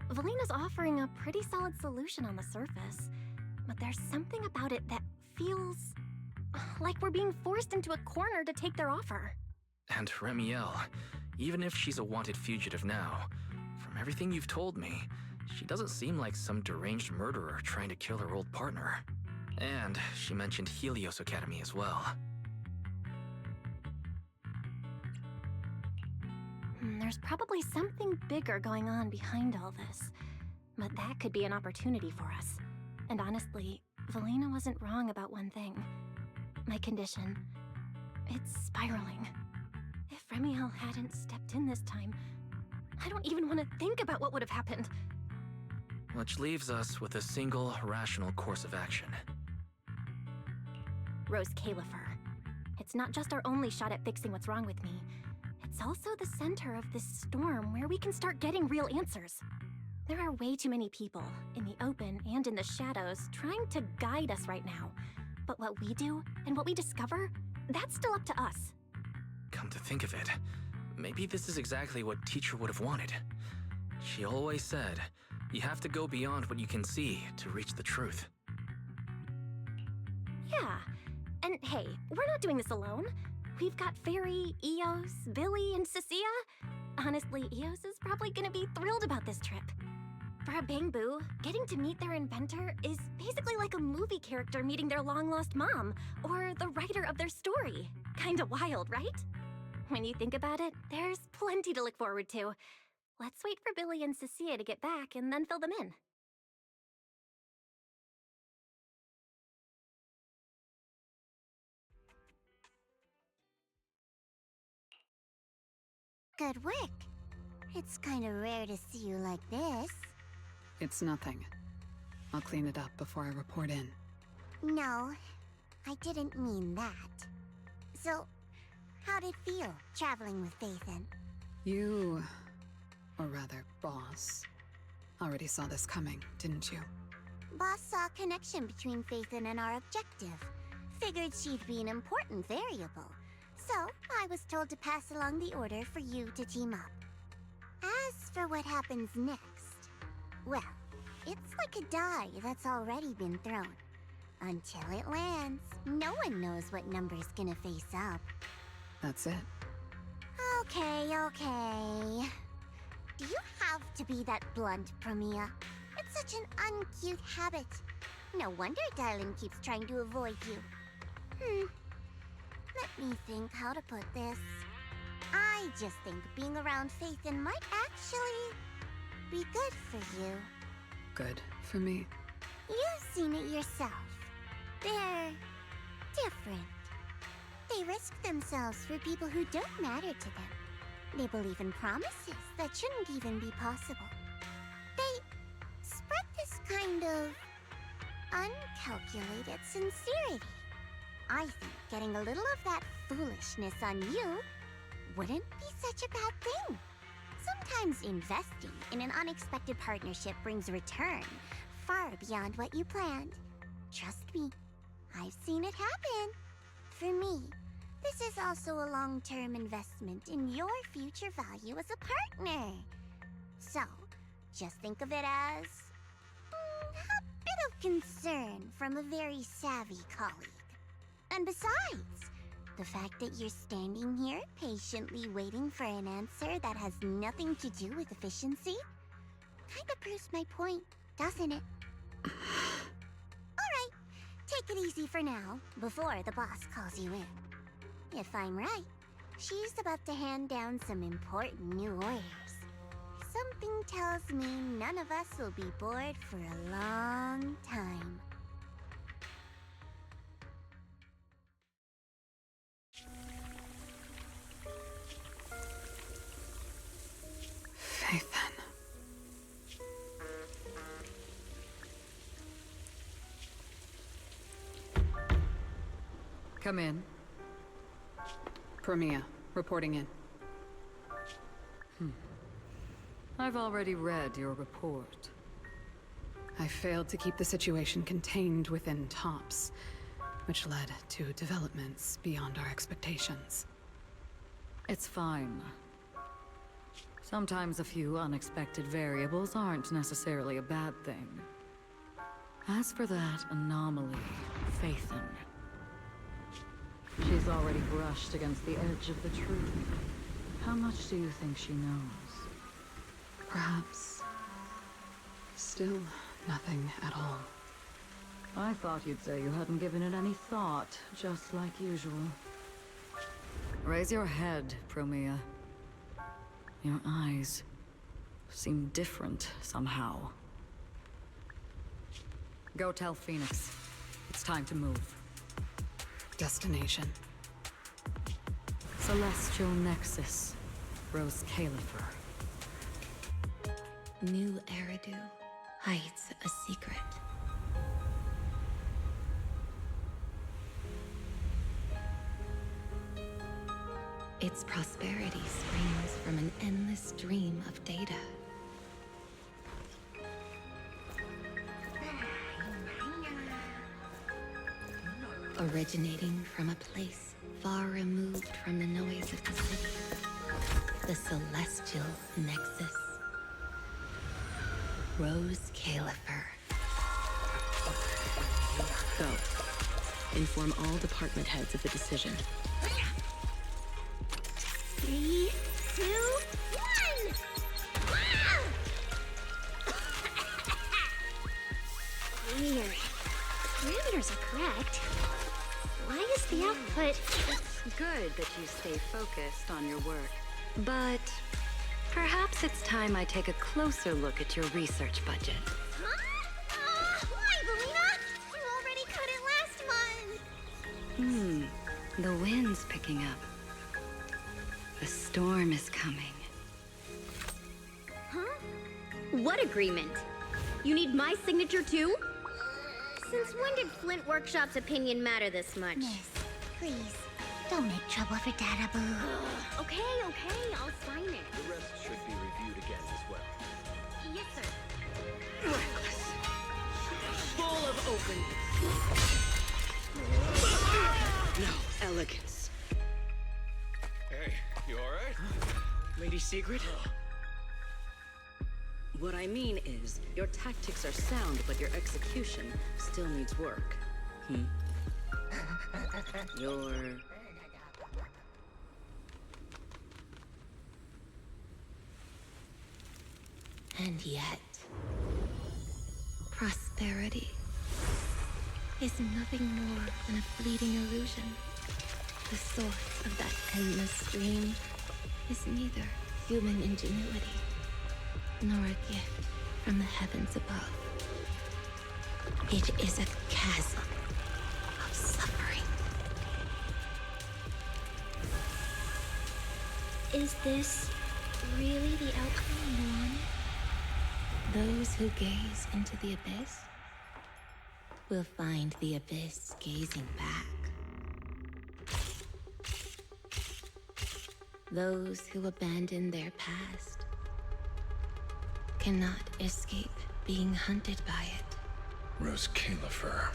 Valina's offering a pretty solid solution on the surface, but there's something about it that feels like we're being forced into a corner to take their offer. And Remiel, even if she's a wanted fugitive now, from everything you've told me, she doesn't seem like some deranged murderer trying to kill her old partner. And she mentioned Helios Academy as well. There's probably something bigger going on behind all this, but that could be an opportunity for us. And honestly, Valina wasn't wrong about one thing. My condition. It's spiraling. If Remiel hadn't stepped in this time, I don't even want to think about what would have happened. Which leaves us with a single rational course of action. Rose Califer. It's not just our only shot at fixing what's wrong with me. It's also the center of this storm where we can start getting real answers. There are way too many people, in the open and in the shadows, trying to guide us right now. But what we do, and what we discover, that's still up to us. Come to think of it, maybe this is exactly what Teacher would have wanted. She always said, you have to go beyond what you can see to reach the truth. Yeah, and hey, we're not doing this alone. We've got Fairy, Eos, Billy, and Cecilia. Honestly, Eos is probably gonna be thrilled about this trip. For a Bangbu, getting to meet their inventor is basically like a movie character meeting their long-lost mom, or the writer of their story. Kinda wild, right? When you think about it, there's plenty to look forward to. Let's wait for Billy and Cecilia to get back and then fill them in. Good work. It's kind of rare to see you like this. It's nothing. I'll clean it up before I report in. No, I didn't mean that. So, how'd it feel, traveling with Phaethon? You, or rather, Boss, already saw this coming, didn't you? Boss saw a connection between Phaethon and our objective. Figured she'd be an important variable. So, I was told to pass along the order for you to team up. As for what happens next, well, it's like a die that's already been thrown. Until it lands, no one knows what number's gonna face up. That's it. Okay, okay. Do you have to be that blunt, Promia? It's such an uncute habit. No wonder Dylan keeps trying to avoid you. Let me think how to put this. I just think being around Phaethon might actually be good for you. Good for me. You've seen it yourself. They're different. They risk themselves for people who don't matter to them. They believe in promises that shouldn't even be possible. They spread this kind of uncalculated sincerity. I think getting a little of that foolishness on you wouldn't be such a bad thing. Sometimes investing in an unexpected partnership brings a return far beyond what you planned. Trust me, I've seen it happen. For me, this is also a long-term investment in your future value as a partner. So, just think of it as a bit of concern from a very savvy colleague. And besides, the fact that you're standing here patiently waiting for an answer that has nothing to do with efficiency kinda proves my point, doesn't it? Alright, take it easy for now, before the boss calls you in. If I'm right, she's about to hand down some important new orders. Something tells me none of us will be bored for a long time. Phaethon. Come in. Promia, reporting in. I've already read your report. I failed to keep the situation contained within TOPS, which led to developments beyond our expectations. It's fine. Sometimes a few unexpected variables aren't necessarily a bad thing. As for that anomaly, Phaethon, she's already brushed against the edge of the truth. How much do you think she knows? Perhaps still nothing at all. I thought you'd say you hadn't given it any thought, just like usual. Raise your head, Promia. Your eyes seem different somehow. Go tell Phoenix. It's time to move. Destination. Celestial Nexus. Rose Califer. New Eridu hides a secret. Its prosperity springs from an endless stream of data. Originating from a place far removed from the noise of the city. The Celestial Nexus. Rose Califer. Go. Inform all department heads of the decision. 3, 2, 1! Weird. Parameters are correct. Why is the output... It's good that you stay focused on your work, but perhaps it's time I take a closer look at your research budget. Huh? Why, Belina? You already cut it last month! The wind's picking up. The storm is coming. Huh? What agreement? You need my signature too? Since when did Flint Workshop's opinion matter this much? Miss, please, don't make trouble for Dada Boo. Okay, I'll sign it. The rest should be reviewed again as well. Yes, sir. Reckless. Full of openness. No elegance. Hey, you alright? Lady Secret? What I mean is, your tactics are sound, but your execution still needs work. And yet, prosperity is nothing more than a fleeting illusion. The source of that endless stream is neither human ingenuity nor a gift from the heavens above. It is a chasm of suffering. Is this really the outcome you wanted? Those who gaze into the abyss will find the abyss gazing back. Those who abandon their past cannot escape being hunted by it. Rose Califer.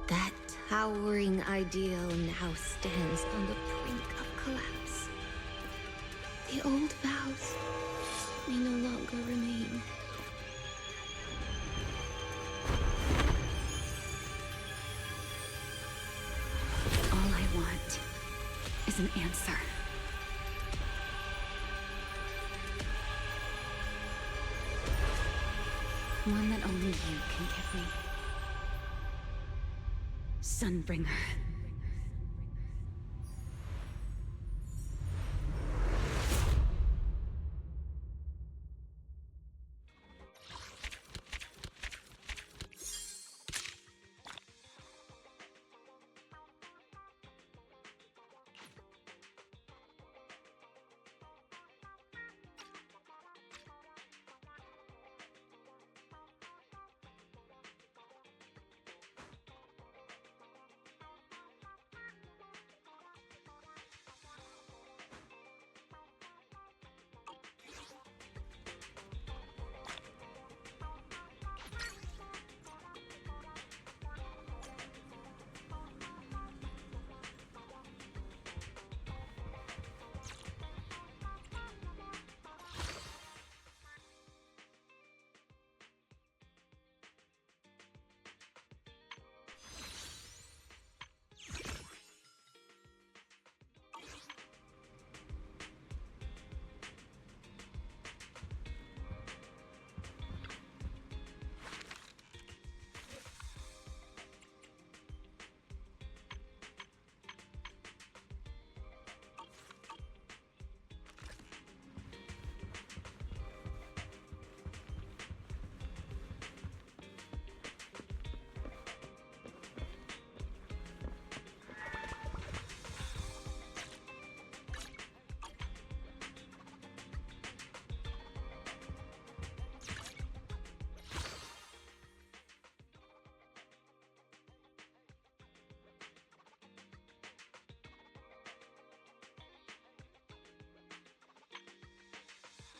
That towering ideal now stands on the brink of collapse. The old vows may no longer remain. All I want is an answer. One that only you can give me. Sunbringer.